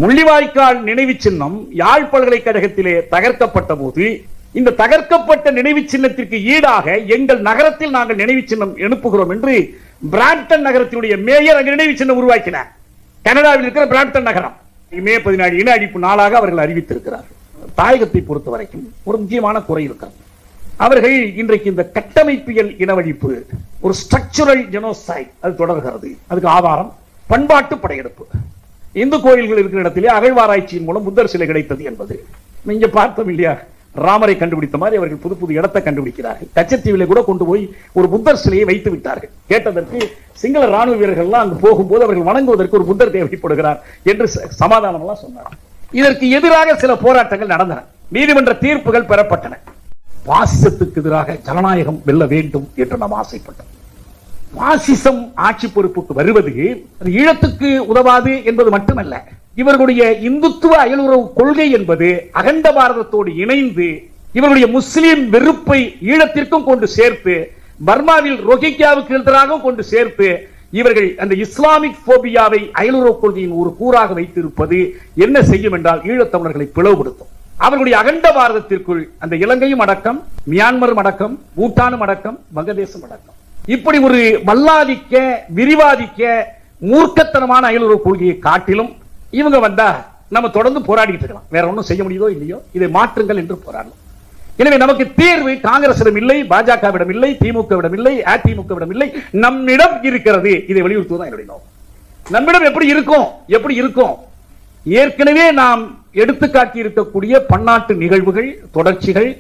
முள்ளிவாய்க்கால் நினைவு சின்னம் யாழ் பல்கலைக்கழகத்திலே தகர்க்கப்பட்ட போது இந்த தகர்க்கப்பட்ட நினைவு சின்னத்திற்கு ஈடாக எங்கள் நகரத்தில் நாங்கள் நினைவு சின்னம் எழுப்புகிறோம் என்று பிராம்டன் நகரத்தினுடைய மேயர் அங்கு நினைவு சின்னம் உருவாக்கினார். கனடாவில் இருக்கிற பிராம்டன் நகரம் மே 14 இன அழிப்பு நாளாக அவர்கள் அறிவித்திருக்கிறார். தாயகத்தை பொறுத்த வரைக்கும் ஒரு முக்கியமான குறை இருக்கிறது. அவர்கள் இன்றைக்கு இந்த கட்டமைப்பியல் இனவழிப்பு, ஒரு ஸ்ட்ரக்சரல் ஜெனோசைட் அது தொடர்கிறது. அதுக்கு ஆதாரம் பண்பாட்டு படையெடுப்பு. இந்து கோயில்கள் இருக்கிற இடத்திலே அகழ்வாராய்ச்சியின் மூலம் புத்தர் சிலை கிடைத்தது என்பது நீங்க பார்த்தோம் இல்லையா? ராமரை கண்டுபிடித்த மாதிரி அவர்கள் புது புது இடத்தை கண்டுபிடிக்கிறார்கள். கச்சத்தீவிலே கூட கொண்டு போய் ஒரு புத்தர் சிலையை வைத்து விட்டார்கள். கேட்டதற்கு சிங்கள ராணுவ வீரர்கள் எல்லாம் அங்கு போகும்போது அவர்கள் வணங்குவதற்கு ஒரு புத்தர் தேவைப்படுகிறார் என்று சமாதானம் எல்லாம் சொன்னார். இதற்கு எதிராக சில போராட்டங்கள் நடந்தன, நீதிமன்ற தீர்ப்புகள் பெறப்பட்டன. பாசிசத்துக்கு எதிராக ஜனநாயகம் வெல்ல வேண்டும் என்று நாம் ஆசைப்பட்டோம். பாசிசம் ஆட்சி பொறுப்புக்கு வருவது ஈழத்துக்கு உதவாது என்பது மட்டுமல்ல, இவர்களுடைய இந்துத்துவ அயலுறவு கொள்கை என்பது அகண்ட பாரதத்தோடு இணைந்து இவர்களுடைய முஸ்லிம் வெறுப்பை ஈழத்திற்கும் கொண்டு சேர்த்து, பர்மாவில் ரோஹிங்கியாவுக்கு எதிராக கொண்டு சேர்த்து, இவர்கள் அந்த இஸ்லாமிக் போபியாவை அயலுறவு கொள்கையின் ஒரு கூறாக வைத்திருப்பது என்ன செய்யும் என்றால் ஈழத்தமிழர்களை பிளவுபடுத்தும். அவர்களுடைய அகண்ட பாரதத்திற்குள் அந்த இலங்கையும் அடக்கம், மியான்மரும் அடக்கம், பூட்டானும் அடக்கம், வங்கதேசம் அடக்கம், இப்படி ஒரு வல்லாதிக்க விரிவாதிக்க மூர்க்கத்தனமான அயலுறவு கொள்கையை காட்டிலும் இவங்க வந்தா நம்ம தொடர்ந்து போராடிட்டு இருக்கலாம். வேற ஒன்றும் செய்ய முடியுதோ இல்லையோ, இதை மாற்றுங்கள் என்று போராடலாம். எனவே நமக்கு தீர்வு காங்கிரசிடம் இல்லை, பாஜகவிடம் இல்லை, திமுகவிடம் இல்லை, அதிமுகவிடம் இல்லை, நம்மிடம் இருக்கிறது. இதை வலியுறுத்துவதுதான் என்னுடைய நோக்கம். நம்மிடம் எப்படி இருக்கும்? ஏற்கனவே நாம் எடுத்துக்காட்டி இருக்கக்கூடிய பன்னாட்டு நிகழ்வுகள், தொடர்ச்சிகள்,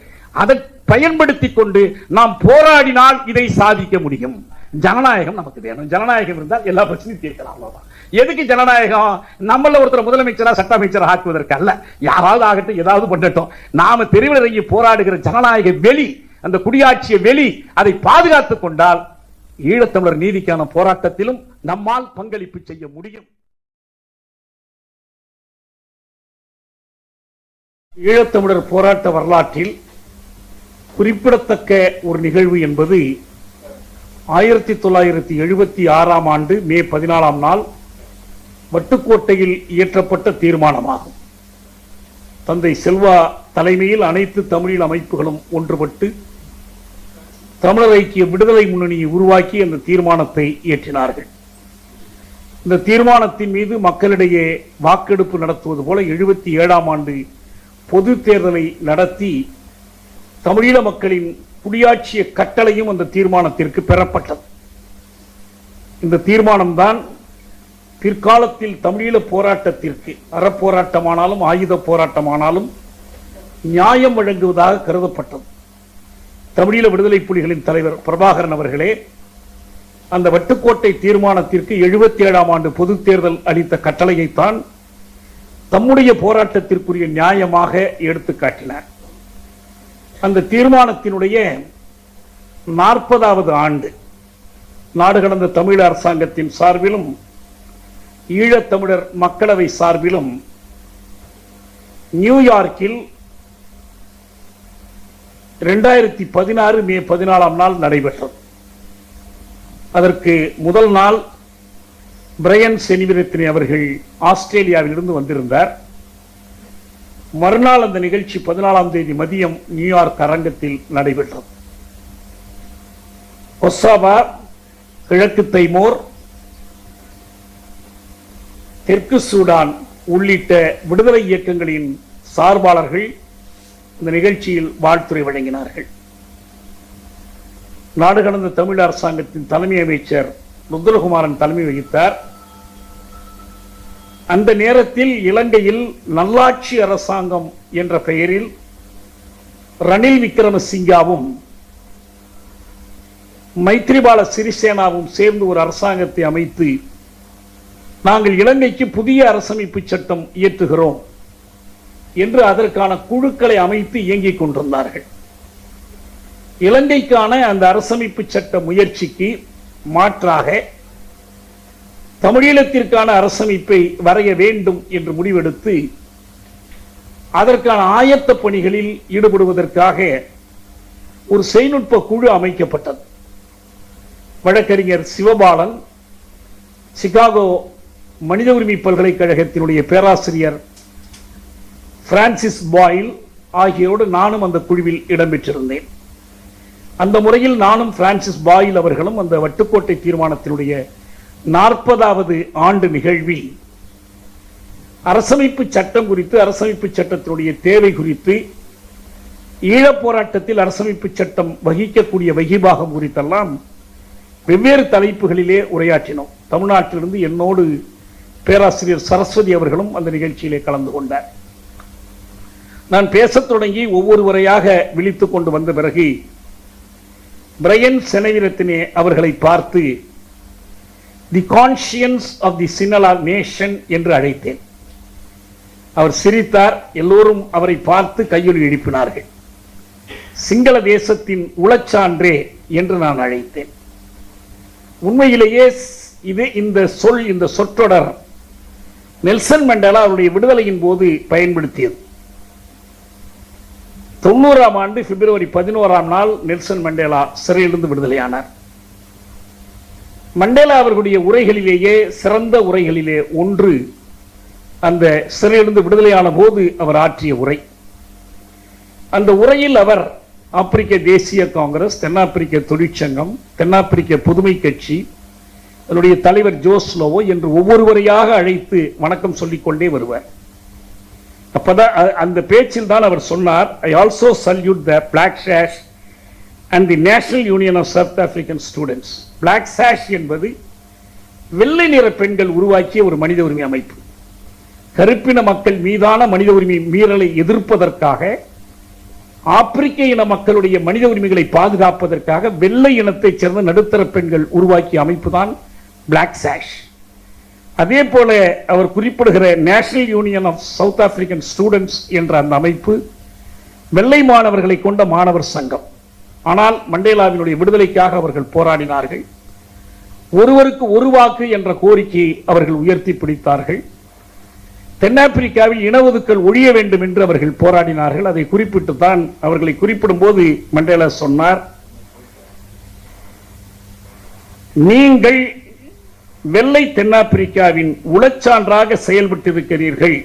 அதை பயன்படுத்திக் கொண்டு நாம் போராடினால் இதை சாதிக்க முடியும். ஜனநாயகம் நமக்கு வேணும். ஜனநாயகம் இருந்தால் எல்லா பிரச்சனையும் தீர்க்கலாம். எதுக்கு ஜனநாயகம்? நம்மள ஒருத்தர் முதலமைச்சரா சட்ட அமைச்சரா ஆக்குவதற்கு அல்ல. யாராவது ஆகட்டும், ஏதாவது பண்ணட்டும். நாம தெருவில் இறங்கி போராடுகிற ஜனநாயக வெளி, அந்த குடியாட்சிய வெளி, அதை பாதுகாத்துக் கொண்டால் ஈழத்தமிழர் நீதிக்கான போராட்டத்திலும் நம்மால் பங்களிப்பு செய்ய முடியும். ஈழத்தமிழர் போராட்ட வரலாற்றில் குறிப்பிடத்தக்க ஒரு நிகழ்வு என்பது 1976 ஆண்டு மே 14 நாள் வட்டுக்கோட்டையில் இயற்றப்பட்ட தீர்மானமாகும். தந்தை செல்வா தலைமையில் அனைத்து தமிழீழ அமைப்புகளும் ஒன்றுபட்டு தமிழர் ஐக்கிய விடுதலை முன்னணியை உருவாக்கி அந்த தீர்மானத்தை இயற்றினார்கள். இந்த தீர்மானத்தின் மீது மக்களிடையே வாக்கெடுப்பு நடத்துவது போல 77 ஆண்டு பொது தேர்தலை நடத்தி தமிழீழ மக்களின் குடியாட்சிய கட்டளையும் அந்த தீர்மானத்திற்கு பெறப்பட்டது. இந்த தீர்மானம்தான் பிற்காலத்தில் தமிழீழ போராட்டத்திற்கு, அறப்போராட்டமானாலும் ஆயுத போராட்டமானாலும் நியாயம் வழங்குவதாக கருதப்பட்டது. தமிழீழ விடுதலை புலிகளின் தலைவர் பிரபாகரன் அவர்களே அந்த வட்டுக்கோட்டை தீர்மானத்திற்கு 77 ஆண்டு பொது தேர்தல் அளித்த கட்டளையைத்தான் தம்முடைய போராட்டத்திற்குரிய நியாயமாக எடுத்து காட்டினார். அந்த தீர்மானத்தினுடைய 40வது ஆண்டு நாடு கடந்த தமிழ் அரசாங்கத்தின் சார்பிலும் ஈழத்தமிழர் மக்களவை சார்பிலும் நியூயார்க்கில் 2016 மே 14 நாள் நடைபெற்றது. அதற்கு முதல் நாள் பிரையன் செனிவிரத்தினி அவர்கள் ஆஸ்திரேலியாவில் இருந்து வந்திருந்தார். மறுநாள் அந்த நிகழ்ச்சி 14ஆம் தேதி மதியம் நியூயார்க் அரங்கத்தில் நடைபெற்றது. ஒசாவா, கிழக்கு தைமோர், தெற்கு சூடான் உள்ளிட்ட விடுதலை இயக்கங்களின் சார்பாளர்கள் இந்த நிகழ்ச்சியில் வாழ்த்துரை வழங்கினார்கள். நாடு கடந்த தமிழ் அரசாங்கத்தின் தலைமை அமைச்சர் ருத்ரகுமாரன் தலைமை வகித்தார். அந்த நேரத்தில் இலங்கையில் நல்லாட்சி அரசாங்கம் என்ற பெயரில் ரணில் விக்ரமசிங்காவும் மைத்ரிபால சிறிசேனாவும் சேர்ந்து ஒரு அரசாங்கத்தை அமைத்து நாங்கள் இலங்கைக்கு புதிய அரசமைப்பு சட்டம் இயற்றுகிறோம் என்று அதற்கான குழுக்களை அமைத்து இயங்கிக் கொண்டிருந்தார்கள். இலங்கைக்கான அந்த அரசமைப்பு சட்ட முயற்சிக்கு மாற்றாக தமிழீழத்திற்கான அரசமைப்பை வரைய வேண்டும் என்று முடிவெடுத்து அதற்கான ஆயத்த பணிகளில் ஈடுபடுவதற்காக ஒரு செய்நுட்ப குழு அமைக்கப்பட்டது. வழக்கறிஞர் சிவபாலன், சிகாகோ மனித உரிமை பல்கலைக்கழகத்தினுடைய பேராசிரியர் பிரான்சிஸ் பாயில் ஆகியோடு நானும் அந்த குழுவில் இடம்பெற்றிருந்தேன். அந்த முறையில் நானும் பிரான்சிஸ் பாயில் அவர்களும் அந்த வட்டுக்கோட்டை தீர்மானத்தினுடைய 40வது ஆண்டு நிகழ்வில் அரசமைப்பு சட்டம் குறித்து, அரசமைப்பு சட்டத்தினுடைய தேவை குறித்து, ஈழப் போராட்டத்தில் அரசமைப்பு சட்டம் வகிக்கக்கூடிய வகிபாகம் குறித்தெல்லாம் வெவ்வேறு தலைப்புகளிலே உரையாற்றினோம். தமிழ்நாட்டிலிருந்து என்னோடு பேராசிரியர் சரஸ்வதி அவர்களும் அந்த நிகழ்ச்சியிலே கலந்து கொண்டார். நான் பேசத் தொடங்கி ஒவ்வொருவரையாக விழித்துக் கொண்டு வந்த பிறகு பிரையன் செனவிரத்தினே அவர்களை பார்த்து the conscience of the Sinhala nation என்று அழைத்தேன். அவர் சிரித்தார். எல்லோரும் அவரை பார்த்து கையொலி எழுப்பினார்கள். சிங்கள தேசத்தின் உளச்சான்றே என்று நான் அழைத்தேன். உண்மையிலேயே இந்த சொற்றொடர் நெல்சன் மண்டேலா அவருடைய விடுதலையின் போது பயன்படுத்தியது. 90ஆம் ஆண்டு பிப்ரவரி 11ஆம் நாள் நெல்சன் மண்டேலா சிறையிலிருந்து விடுதலையானார். மண்டேலா அவர்களுடைய உரைகளிலேயே சிறந்த உரைகளிலே ஒன்று அந்த சிறையிலிருந்து விடுதலையான போது அவர் ஆற்றிய உரை. அந்த உரையில் அவர் ஆப்பிரிக்க தேசிய காங்கிரஸ், தென்னாப்பிரிக்க தொழிற்சங்கம், தென்னாப்பிரிக்க புதுமை கட்சி, அதனுடைய தலைவர் ஜோஸ்லோவோ என்று ஒவ்வொருவரையாக அழைத்து வணக்கம் சொல்லிக்கொண்டே வருவார். அப்பதான் அந்த பேச்சில் தான் அவர் சொன்னார், I also salute the black sash and the national union of South African students. Black sash என்பது வெள்ளை நிற பெண்கள் உருவாக்கிய ஒரு மனித உரிமை அமைப்பு. கருப்பின மக்கள் மீதான மனித உரிமை மீறலை எதிர்ப்பதற்காக, ஆப்பிரிக்க இன மக்களுடைய மனித உரிமைகளை பாதுகாப்பதற்காக வெள்ளை இனத்தைச் சேர்ந்த நடுத்தர பெண்கள் உருவாக்கிய அமைப்பு தான் பிளாக் சாஷ். அதே போல அவர் குறிப்பிடுகிற national union of South African students என்ற அந்த அமைப்பு வெள்ளை மாணவர்களை கொண்ட மாணவர் சங்கம். ஆனால் மண்டேலாவினுடைய விடுதலைக்காக அவர்கள் போராடினார்கள். ஒருவருக்கு ஒரு வாக்கு என்ற கோரிக்கையை அவர்கள் உயர்த்தி பிடித்தார்கள். தென்னாப்பிரிக்காவில் இனஒதுக்கல் ஒழிய வேண்டும் என்று அவர்கள் போராடினார்கள். அதை குறிப்பிட்டு தான் அவர்களை குறிப்பிடும் போது மண்டேலா சொன்னார், நீங்கள் வெள்ளை தென்னாப்பிரிக்காவின் உளச்சான்றாக செயல்பட்டிருக்கிறீர்கள்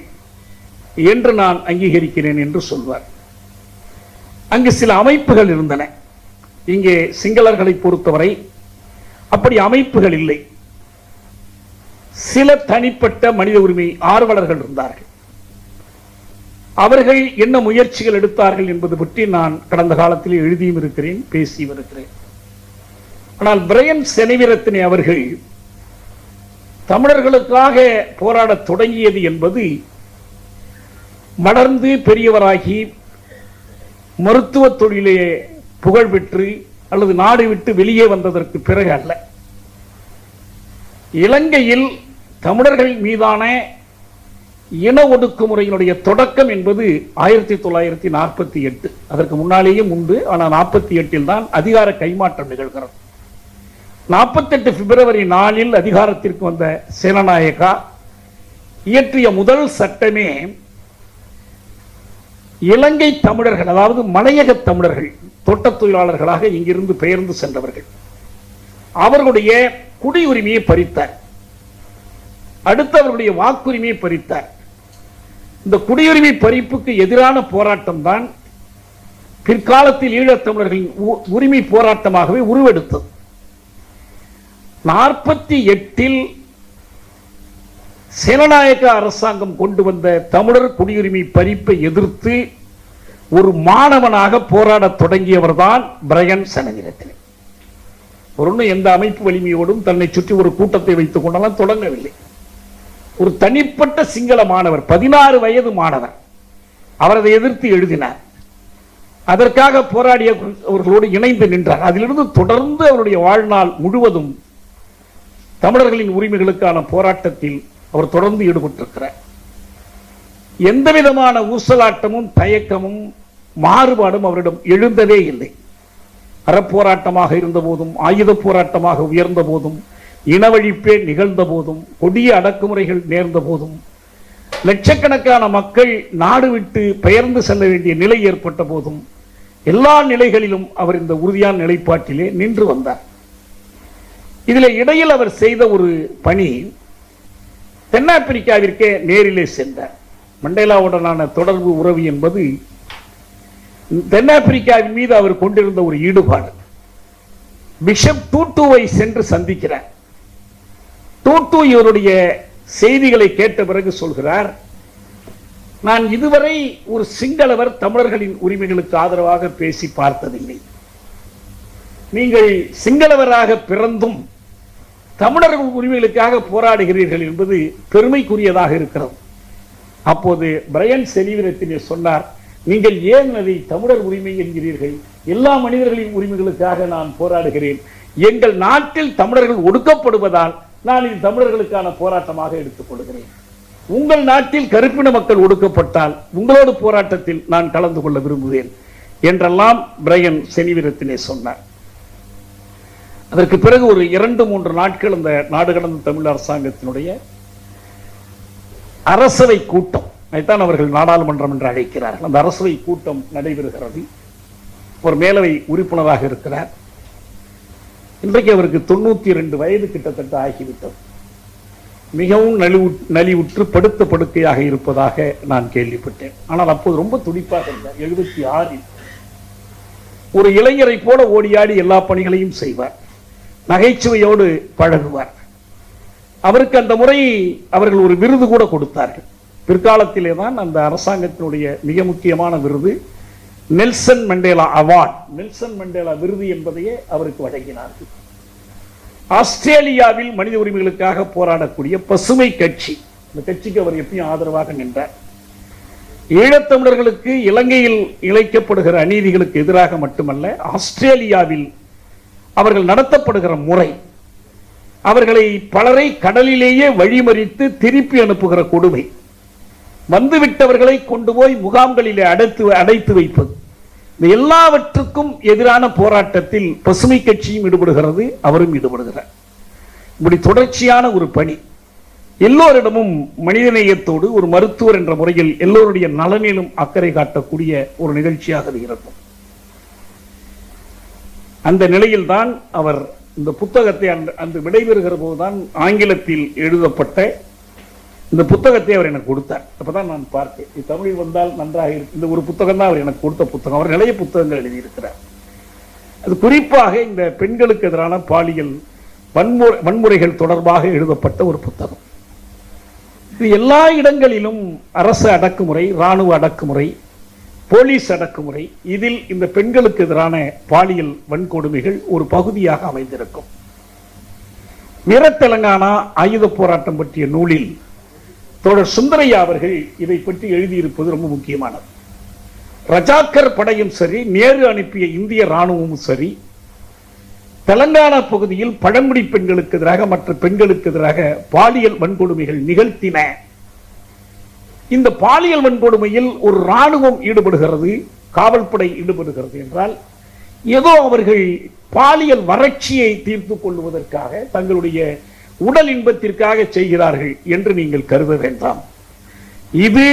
என்று நான் அங்கீகரிக்கிறேன் என்று சொல்வார். அங்கு சில அமைப்புகள் இருந்தன. இங்கே சிங்களர்களை பொறுத்தவரை அப்படி அமைப்புகள் இல்லை. சில தனிப்பட்ட மனித உரிமை ஆர்வலர்கள் இருந்தார்கள். அவர்கள் என்ன முயற்சிகள் எடுத்தார்கள் என்பது பற்றி நான் கடந்த காலத்தில் எழுதியும் இருக்கிறேன், பேசியும் இருக்கிறேன். ஆனால் பிரையன் செனவிரத்தினே அவர்கள் தமிழர்களுக்காக போராட தொடங்கியது என்பது மலர்ந்து பெரியவராகி மருத்துவ தொழிலே புகழ் பெற்று அல்லது நாடு விட்டு வெளியே வந்ததற்கு பிறகு அல்ல. இலங்கையில் தமிழர்கள் மீதான இன ஒடுக்குமுறையினுடைய தொடக்கம் என்பது 1948. அதற்கு முன்னாலேயும் உண்டு. ஆனால் 48 தான் அதிகார கைமாற்றம் நிகழ்கிறது. 48 பிப்ரவரி 4 அதிகாரத்திற்கு வந்த சேனநாயகா இயற்றிய முதல் சட்டமே இலங்கை தமிழர்கள், அதாவது மலையக தமிழர்கள், தோட்டத் தொழிலாளர்களாக இங்கிருந்து பெயர்ந்து சென்றவர்கள், அவர்களுடைய குடியுரிமையை பறித்தார். அடுத்து அவர்களுடைய வாக்குரிமையை பறித்தார். இந்த குடியுரிமை பறிப்புக்கு எதிரான போராட்டம் தான் பிற்காலத்தில் ஈழத்தமிழர்களின் உரிமை போராட்டமாகவே உருவெடுத்தது. 48 சேனநாயக அரசாங்கம் கொண்டு வந்த தமிழர் குடியுரிமை பறிப்பை எதிர்த்து ஒரு மாணவனாக போராட தொடங்கியவர் தான் பிரையன் செனவிரத்தினே. ஒரு எந்த அமைப்பு வலிமையோடும் தன்னை சுற்றி ஒரு கூட்டத்தை வைத்துக் கொண்டெல்லாம் தொடங்கவில்லை. ஒரு தனிப்பட்ட சிங்கள மாணவர், 16 வயது மாணவர், அவர் அதை எதிர்த்து எழுதினார். அதற்காக போராடியவர்களோடு இணைந்து நின்றார். அதிலிருந்து தொடர்ந்து அவருடைய வாழ்நாள் முழுவதும் தமிழர்களின் உரிமைகளுக்கான போராட்டத்தில் அவர் தொடர்ந்து ஈடுபட்டிருக்கிறார். எந்த விதமான ஊசலாட்டமும் தயக்கமும் மாறுபாடும் அவரிடம் எழுந்ததே இல்லை. அறப்போராட்டமாக இருந்த போதும், ஆயுத போராட்டமாக உயர்ந்த போதும், இனவழிப்பே நிகழ்ந்த போதும், கொடிய அடக்குமுறைகள் நேர்ந்த போதும், லட்சக்கணக்கான மக்கள் நாடு விட்டு பெயர்ந்து செல்ல வேண்டிய நிலை ஏற்பட்ட போதும், எல்லா நிலைகளிலும் அவர் இந்த உறுதியான நிலைப்பாட்டிலே நின்று வந்தார். இதில் இடையில் அவர் செய்த ஒரு பணி, தென்னாப்பிரிக்காவிற்கே நேரிலே சென்றார். மண்டேலாவுடனான தொடர்பு உறவு என்பது தென்னாப்பிரிக்காவின் மீது அவர் கொண்டிருந்த ஒரு ஈடுபாடு. பிஷப் டூட்டுவை சென்று சந்திக்கிறார். டூட்டு இவருடைய செய்திகளை கேட்ட பிறகு சொல்கிறார், நான் இதுவரை ஒரு சிங்களவர் தமிழர்களின் உரிமைகளுக்கு ஆதரவாக பேசி பார்த்ததில்லை. நீங்கள் சிங்களவராக பிறந்தும் தமிழர்கள் உரிமைகளுக்காக போராடுகிறீர்கள் என்பது பெருமைக்குரியதாக இருக்கிறது. அப்போது பிரையன் செனிவிரத்தினே சொன்னார், நீங்கள் ஏன் அதை தமிழர் உரிமை என்கிறீர்கள்? எல்லா மனிதர்களின் உரிமைகளுக்காக நான் போராடுகிறேன். எங்கள் நாட்டில் தமிழர்கள் ஒடுக்கப்படுவதால் நான் இது தமிழர்களுக்கான போராட்டமாக எடுத்துக் கொள்கிறேன். உங்கள் நாட்டில் கருப்பின மக்கள் ஒடுக்கப்பட்டால் உங்களோடு போராட்டத்தில் நான் கலந்து கொள்ள விரும்புவேன் என்றெல்லாம் பிரையன் செனிவிரத்தினே சொன்னார். அதற்கு பிறகு ஒரு 2-3 நாட்கள் அந்த நாடு கடந்த தமிழ் அரசாங்கத்தினுடைய அரசவை கூட்டம், அதைத்தான் அவர்கள் நாடாளுமன்றம் என்று அழைக்கிறார்கள், அந்த அரசவை கூட்டம் நடைபெறுகிறது. ஒரு மேலவை உறுப்பினராக இருக்கிறார். இன்றைக்கு அவருக்கு 92 வயது கிட்டத்தட்ட ஆகிவிட்டது. மிகவும் நலிவுற்று படுத்த படுக்கையாக இருப்பதாக நான் கேள்விப்பட்டேன். ஆனால் அப்போது ரொம்ப துடிப்பாக இருந்தார். 76 ஒரு இளைஞரை போல ஓடியாடி எல்லா பணிகளையும் செய்வார். நகைச்சுவையோடு பழகுவார். அவருக்கு அந்த முறை அவர்கள் ஒரு விருது கூட கொடுத்தார்கள். பிற்காலத்திலே தான் அந்த அரசாங்கத்தினுடைய மிக முக்கியமான விருது Nelson Mandela award, Nelson Mandela விருது என்பதையே அவருக்கு வழங்கினார்கள். ஆஸ்திரேலியாவில் மனித உரிமைகளுக்காக போராடக்கூடிய பசுமை கட்சி, இந்த கட்சிக்கு அவர் எப்பயும் ஆதரவாக நின்றார். ஈழத்தமிழர்களுக்கு இலங்கையில் இழைக்கப்படுகிற அநீதிகளுக்கு எதிராக மட்டுமல்ல, ஆஸ்திரேலியாவில் அவர்கள் நடத்தப்படுகிற முறை, அவர்களை பலரை கடலிலேயே வழிமறித்து திருப்பி அனுப்புகிற கொடுமை, வந்துவிட்டவர்களை கொண்டு போய் முகாம்களிலே அடைத்து வைப்பது, இந்த எல்லாவற்றுக்கும் எதிரான போராட்டத்தில் பசுமை கட்சியும் ஈடுபடுகிறது, அவரும் ஈடுபடுகிறார். இப்படி தொடர்ச்சியான ஒரு பணி. எல்லோரிடமும் மனிதநேயத்தோடு ஒரு மருத்துவர் என்ற முறையில் எல்லோருடைய நலனிலும் அக்கறை காட்டக்கூடிய ஒரு நிகழ்ச்சியாக இருக்கும். அந்த நிலையில்தான் அவர் இந்த புத்தகத்தை அந்த விடைபெறுகிற போதுதான் ஆங்கிலத்தில் எழுதப்பட்ட இந்த புத்தகத்தை அவர் எனக்கு கொடுத்தார். அப்பதான் நான் பார்த்தேன், இது தமிழில் வந்தால் நன்றாக இருக்கு. இந்த ஒரு புத்தகம் தான் அவர் எனக்கு கொடுத்த புத்தகம். அவர் நிறைய புத்தகங்கள் எழுதியிருக்கிறார். அது குறிப்பாக இந்த பெண்களுக்கு எதிரான பாலியல் வன்முறைகள் தொடர்பாக எழுதப்பட்ட ஒரு புத்தகம். இது எல்லா இடங்களிலும் அரசு அடக்குமுறை, இராணுவ அடக்குமுறை, போலீஸ் அடக்குமுறை, இதில் இந்த பெண்களுக்கு எதிரான பாலியல் வன்கொடுமைகள் ஒரு பகுதியாக அமைந்திருக்கும். வீர தெலங்கானா ஆயுத போராட்டம் பற்றிய நூலில் தோழர் சுந்தரையா அவர்கள் இதை பற்றி எழுதியிருப்பது ரொம்ப முக்கியமானது. ரஜாக்கர் படையும் சரி, நேரு அனுப்பிய இந்திய ராணுவமும் சரி, தெலங்கானா பகுதியில் பழங்குடி பெண்களுக்கு எதிராக மற்ற பெண்களுக்கு எதிராக பாலியல் வன்கொடுமைகள் நிகழ்த்தின. இந்த பாலியல் வன்கொடுமையில் ஒரு ராணுவம் ஈடுபடுகிறது, காவல்படை ஈடுபடுகிறது என்றால் ஏதோ அவர்கள் பாலியல் வறட்சியை தீர்த்து கொள்வதற்காக, தங்களுடைய உடல் இன்பத்திற்காக செய்கிறார்கள் என்று நீங்கள் கருத வேண்டாம். இது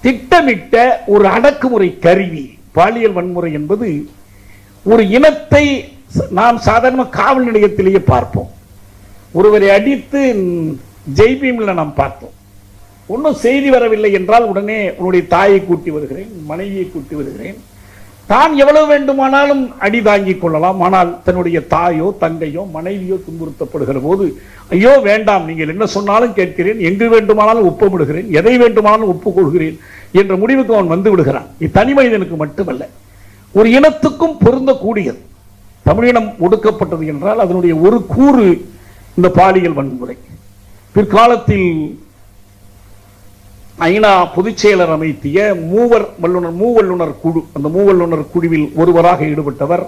திட்டமிட்ட ஒரு அடக்குமுறை கருவி. பாலியல் வன்முறை என்பது ஒரு இனத்தை நாம் சாதாரண காவல் நிலையத்திலேயே பார்ப்போம். ஒருவரை அடித்து ஜெய்பீமில் நாம் பார்த்தோம். ஒன்றும் செய்தி வரவில்லை என்றால் உடனே உன்னுடைய தாயை கூட்டி வருகிறேன், மனைவியை கூட்டி வருகிறேன். தான் எவ்வளவு வேண்டுமானாலும் அடி தாங்கிக் கொள்ளலாம். ஆனால் தன்னுடைய தாயோ தங்கையோ மனைவியோ துன்புறுத்தப்படுகிற போது, ஐயோ வேண்டாம், நீங்கள் என்ன சொன்னாலும் கேட்கிறேன், எங்கு வேண்டுமானாலும் ஒப்பமிடுகிறேன், எதை வேண்டுமானாலும் ஒப்புக்கொள்கிறேன் என்ற முடிவுக்கு அவன் வந்து விடுகிறான். இது தனி மனிதனுக்கு மட்டுமல்ல, ஒரு இனத்துக்கும் பொருந்தக்கூடியது. தமிழினம் ஒடுக்கப்பட்டது என்றால் அதனுடைய ஒரு கூறு இந்த பாலியல் வன்முறை. பிற்காலத்தில் ஐநா பொதுச் செயலர் அமைத்திய மூவல்லுனர் குழு, அந்த மூவல்லுனர் குழுவில் ஒருவராக ஈடுபட்டவர்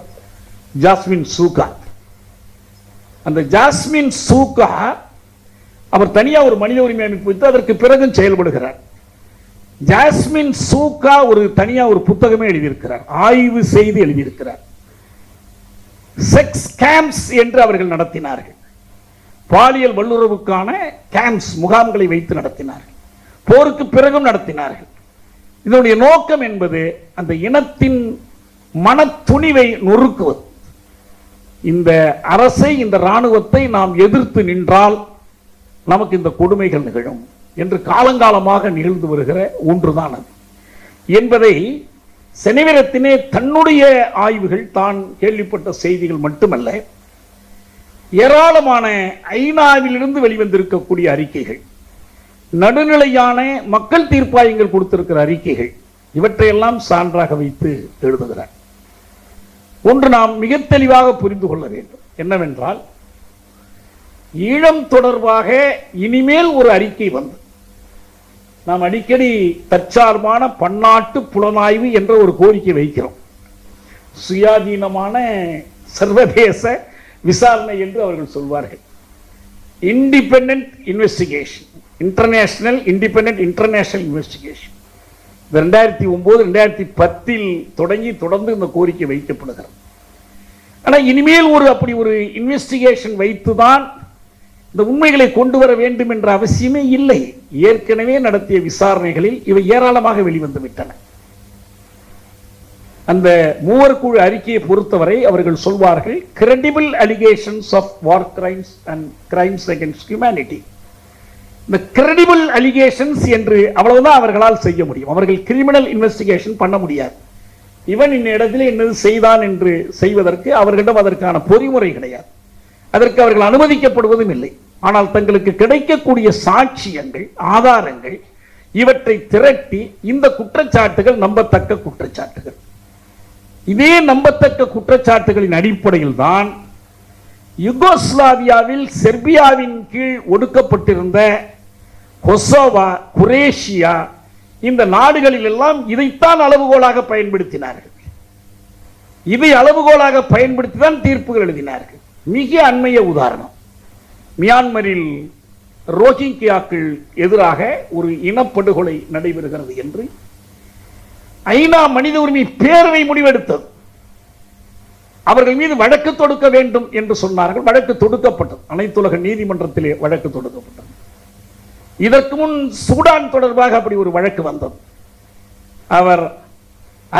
ஜாஸ்மின் சூகா. அந்த ஜாஸ்மின் சூகா அவர் தனியா ஒரு மனித உரிமை அமைப்பு வைத்து அதற்கு பிறகு செயல்படுகிறார். ஜாஸ்மின் சூகா ஒரு தனியா ஒரு புத்தகமே எழுதியிருக்கிறார், ஆய்வு செய்து எழுதியிருக்கிறார். செக்ஸ் கேம்ப்ஸ் என்று அவர்கள் நடத்தினார்கள். பாலியல் வல்லுறவுக்கான கேம்ப்ஸ், முகாம்களை வைத்து நடத்தினார்கள். போருக்கு பிறகும் நடத்தினார்கள். இதனுடைய நோக்கம் என்பது அந்த இனத்தின் மன துணிவை நொறுக்குவது. இந்த அரசை, இந்த ராணுவத்தை நாம் எதிர்த்து நின்றால் நமக்கு இந்த கொடுமைகள் நிகழும் என்று காலங்காலமாக நிகழ்ந்து வருகிற ஒன்றுதான் அது என்பதை செனவிரத்தினே தன்னுடைய ஆய்வுகள், தான் கேள்விப்பட்ட செய்திகள் மட்டுமல்ல, ஏராளமான ஐநாவிலிருந்து வெளிவந்திருக்கக்கூடிய அறிக்கைகள், நடுநிலையான மக்கள் தீர்ப்பாயங்கள் கொடுத்திருக்கிற அறிக்கைகள், இவற்றையெல்லாம் சான்றாக வைத்து எழுதுகிறார். ஒன்று நாம் மிக தெளிவாக புரிந்து கொள்ள வேண்டும் என்னவென்றால், ஈழம் தொடர்பாக இனிமேல் ஒரு அறிக்கை வந்து, நாம் அடிக்கடி தற்சார்பான பன்னாட்டு புலனாய்வு என்ற ஒரு கோரிக்கை வைக்கிறோம். சுயாதீனமான சர்வதேச விசாரணை என்று அவர்கள் சொல்வார்கள். Independent investigation, international independent international investigation 2009-2010 தொடங்கி தொடர்ந்து இந்த கோரிக்கை வைக்கப்படுகிறது. ஆனால் இனிமேல் அப்படி ஒரு இன்வெஸ்டிகேஷன் வைத்துதான் இந்த உண்மைகளை கொண்டு வர வேண்டும் என்ற அவசியமே இல்லை. ஏற்கனவே நடத்திய விசாரணைகளில் இவை ஏராளமாக வெளிவந்து விட்டன. அந்த மூவர் குழு அறிக்கையை பொறுத்தவரை அவர்கள் சொல்வார்கள், credible allegations of war crimes and crimes against humanity. இந்த credible allegations என்று அவ்வளவுதான் அவர்களால் செய்ய முடியும். அவர்கள் கிரிமினல் இன்வெஸ்டிகேஷன் பண்ண முடியாது. இவன் இந்த இடத்துல என்னது செய்தான் என்று செய்வதற்கு அவர்களிடம் அதற்கான பொறிமுறை கிடையாது. அதற்கு அவர்கள் அனுமதிக்கப்படுவதும் இல்லை. ஆனால் தங்களுக்கு கிடைக்கக்கூடிய சாட்சியங்கள், ஆதாரங்கள், இவற்றை திரட்டி இந்த குற்றச்சாட்டுகள் நம்பத்தக்க குற்றச்சாட்டுகள். இதே நம்பத்தக்க குற்றச்சாட்டுகளின் அடிப்படையில் தான் யுகோஸ்லாவியாவில் செர்பியாவின் கீழ் ஒடுக்கப்பட்டிருந்த கொசோவா, குரேஷியா, இந்த நாடுகளில் எல்லாம் இதைத்தான் அளவுகோலாக பயன்படுத்தினார்கள். இதை அளவுகோலாக பயன்படுத்தி தான் தீர்ப்புகள் எழுதினார்கள். மிக அண்மைய உதாரணம், மியான்மரில் ரோஹிங்கியாக்கள் எதிராக ஒரு இனப்படுகொலை நடைபெறுகிறது என்று ஐநா மனித உரிமை பேரவை முடிவெடுத்தது. அவர்கள் மீது வழக்கு தொடுக்க வேண்டும் என்று சொன்னார்கள். வழக்கு தொடுக்கப்பட்டது. அனைத்துலக நீதிமன்றத்திலே வழக்கு தொடுக்கப்பட்டது. இதற்கு முன் சூடான் தொடர்பாக அப்படி ஒரு வழக்கு வந்தது. அவர்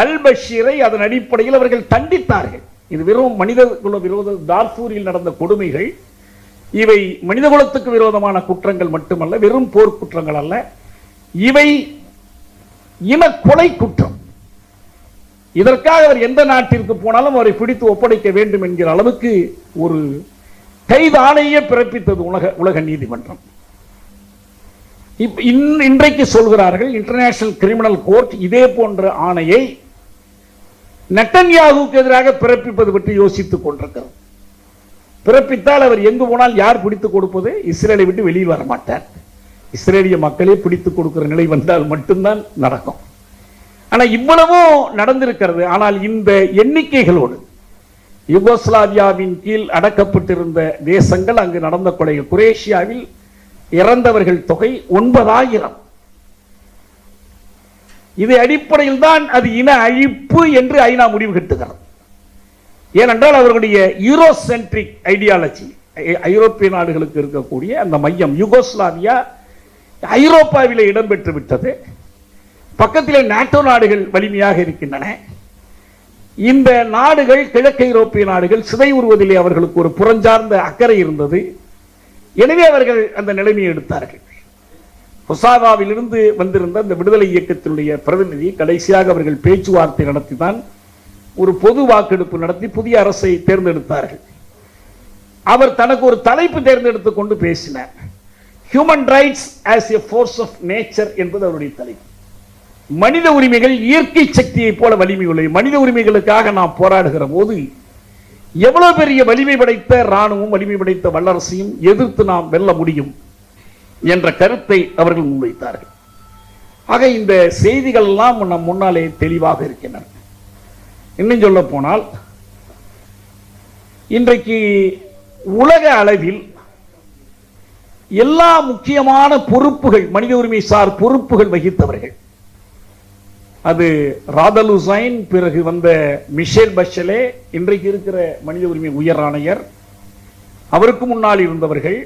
அல் பஷீரை அதன் அடிப்படையில் அவர்கள் தண்டித்தார்கள். இது வெறும் மனிதகுல விரோத, டார்ஃபூரில் நடந்த கொடுமைகள், இவை மனிதகுலத்துக்கு விரோதமான குற்றங்கள் மட்டுமல்ல, வெறும் போர் குற்றங்கள் அல்ல, இவை இன கொலை குற்றம். இதற்காக அவர் எந்த நாட்டிற்கு போனாலும் அவரை பிடித்து ஒப்படைக்க வேண்டும் என்கிற அளவுக்கு ஒரு கைது ஆணையே பிறப்பித்தது உலக நீதிமன்றம். இன்றைக்கு சொல்கிறார்கள் இன்டர்நேஷனல் கிரிமினல் கோர்ட் இதே போன்ற ஆணையை நெட்டன்யாகுவுக்கு எதிராக பிறப்பிப்பது பற்றி யோசித்துக் கொண்டிருக்கிறது. பிறப்பித்தால் அவர் எங்கு போனால் யார் பிடித்துக் கொடுப்பது? இஸ்ரேலை விட்டு வெளியில் வர மாட்டார். இஸ்ரேலிய மக்களே பிடித்துக் கொடுக்கிற நிலை வந்தால் மட்டும்தான் நடக்கும். ஆனால் இவ்வளவும் நடந்திருக்கிறது. ஆனால் இந்த எண்ணிக்கைகளோடு யுகோஸ்லாவியாவின் கீழ் அடக்கப்பட்டிருந்த தேசங்கள், அங்கு நடந்த கொலைகள், குரேஷியாவில் இறந்தவர்கள் தொகை 9000. இது அடிப்படையில் தான் அது இன அழிப்பு என்று ஐநா முடிவு கட்டுகிறது. ஏனென்றால் அவர்களுடைய யூரோசென்ட்ரிக் ஐடியாலஜி, ஐரோப்பிய நாடுகளுக்கு இருக்கக்கூடிய அந்த மையம், யுகோஸ்லாவியா ஐரோப்பாவிலே இடம்பெற்று விட்டது. பக்கத்திலே நாட்டோ நாடுகள் வலிமையாக இருக்கின்றன. இந்த நாடுகள், கிழக்கு ஐரோப்பிய நாடுகள், சிதை உருவதிலே அவர்களுக்கு ஒரு புறஞ்சார்ந்த அக்கறை இருந்தது. எனவே அவர்கள் அந்த நிலைமையை எடுத்தார்கள். கொசாவாவில் இருந்து வந்திருந்த அந்த விடுதலை இயக்கத்தினுடைய பிரதிநிதி கடைசியாக அவர்கள் பேச்சுவார்த்தை நடத்திதான் ஒரு பொது வாக்கெடுப்பு நடத்தி புதிய அரசை தேர்ந்தெடுத்தார்கள். அவர் தனக்கு ஒரு தலைப்பு தேர்ந்தெடுத்துக் கொண்டு பேசினார். Human rights as a force of nature என்பது அவருடைய தலைப்பு. மனித உரிமைகள் இயற்கை சக்தியை போல வலிமை உள்ளது. மனித உரிமைகளுக்காக நாம் போராடுகிற போது எவ்வளவு பெரிய வலிமை படைத்த ராணுவம், வலிமை படைத்த வல்லரசையும் எதிர்த்து நாம் வெல்ல முடியும் என்ற கருத்தை அவர்கள் முன்வைத்தார்கள். ஆக இந்த செய்திகள் எல்லாம் நம் முன்னாலே தெளிவாக இருக்கின்றன. இன்னும் சொல்ல போனால் இன்றைக்கு உலக அளவில் எல்லா முக்கியமான பொறுப்புகள், மனித உரிமை சார் பொறுப்புகள் வகித்தவர்கள், அது ராதல் ஹுசைன், பிறகு வந்த மிஷேல் பஷலே, இன்றைக்கு இருக்கிற மனித உரிமை உயர் ஆணையர், அவருக்கு முன்னால் இருந்தவர்கள்,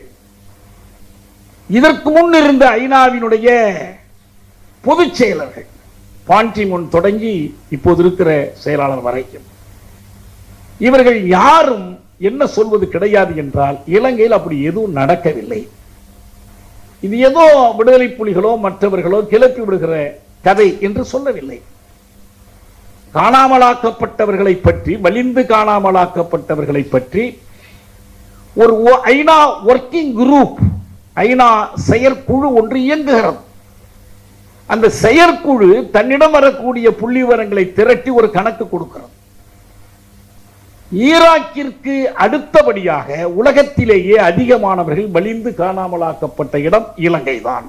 இதற்கு முன் இருந்த ஐநாவினுடைய பொதுச் செயலர்கள், பான்டிமுன் தொடங்கி இப்போது இருக்கிற செயலாளர் வரைக்கும், இவர்கள் யாரும் என்ன சொல்வது கிடையாது என்றால், இலங்கையில் அப்படி எதுவும் நடக்கவில்லை, இது ஏதோ விடுதலை புலிகளோ மற்றவர்களோ கிளப்பி விடுகிற கதை என்று சொல்லவில்லை. காணாமலாக்கப்பட்டவர்களை பற்றி, வலிந்து காணாமலாக்கப்பட்டவர்களை பற்றி ஒரு ஐநா ஒர்க்கிங் குரூப், ஐநா செயற்குழு ஒன்று இயங்குகிறது. அந்த செயற்குழு தன்னிடம் வரக்கூடிய புள்ளி விவரங்களை திரட்டி ஒரு கணக்கு கொடுக்கிறது. ஈராக்கிற்கு அடுத்தபடியாக உலகத்திலேயே அதிகமானவர்கள் வலிந்து காணாமலாக்கப்பட்ட இடம் இலங்கை தான்.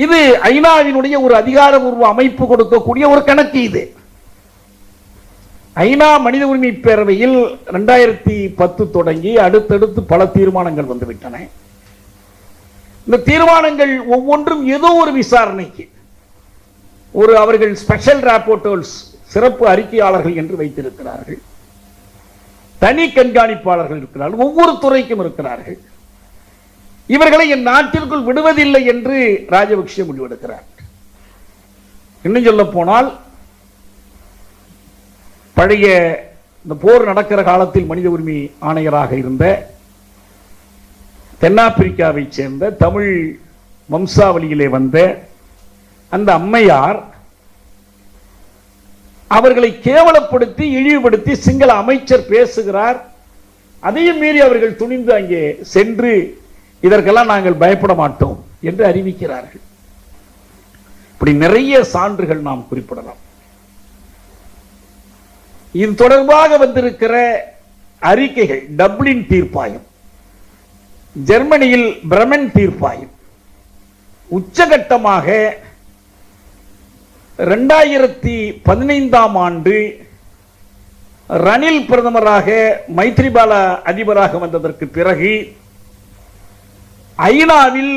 இது ஐநாவினுடைய ஒரு அதிகாரபூர்வ அமைப்பு கொடுக்கக்கூடிய ஒரு கணக்கு. இது ஐநா மனித உரிமை பேரவையில் 2010 தொடங்கி அடுத்தடுத்து பல தீர்மானங்கள் வந்துவிட்டன. இந்த தீர்மானங்கள் ஒவ்வொன்றும் ஏதோ ஒரு விசாரணைக்கு ஒரு அவர்கள் ஸ்பெஷல் ராப்போர்ட்டர்ஸ், சிறப்பு அறிக்கையாளர்கள் என்று வைத்திருக்கிறார்கள். தனி கண்காணிப்பாளர்கள் இருக்கிறார்கள், ஒவ்வொரு துறைக்கும் இருக்கிறார்கள். இவர்களை என் நாட்டிற்குள் விடுவதில்லை என்று ராஜபக்ஷ முடிவெடுக்கிறார். இன்னும் சொல்ல போனால், பழைய இந்த போர் நடக்கிற காலத்தில் மனித உரிமை ஆணையராக இருந்த தென்னாப்பிரிக்காவை சேர்ந்த தமிழ் வம்சாவளியிலே வந்த அந்த அம்மையார் அவர்களை கேவலப்படுத்தி இழிவுபடுத்தி சிங்கள அமைச்சர் பேசுகிறார். அதையும் மீறி அவர்கள் துணிந்து அங்கே சென்று இதற்கெல்லாம் நாங்கள் பயப்பட மாட்டோம் என்று அறிவிக்கிறார்கள். இப்படி நிறைய சான்றுகள் நாம் குறிப்பிடலாம். இது தொடர்பாக வந்திருக்கிற அறிக்கைகள், டப்ளின் தீர்ப்பாயம், ஜெர்மனியில் பிரமன் தீர்ப்பாயம், உச்சகட்டமாக 2015ஆம் ஆண்டு ரணில் பிரதமராக மைத்ரிபால அதிபராக வந்ததற்கு பிறகு ஐநாவில்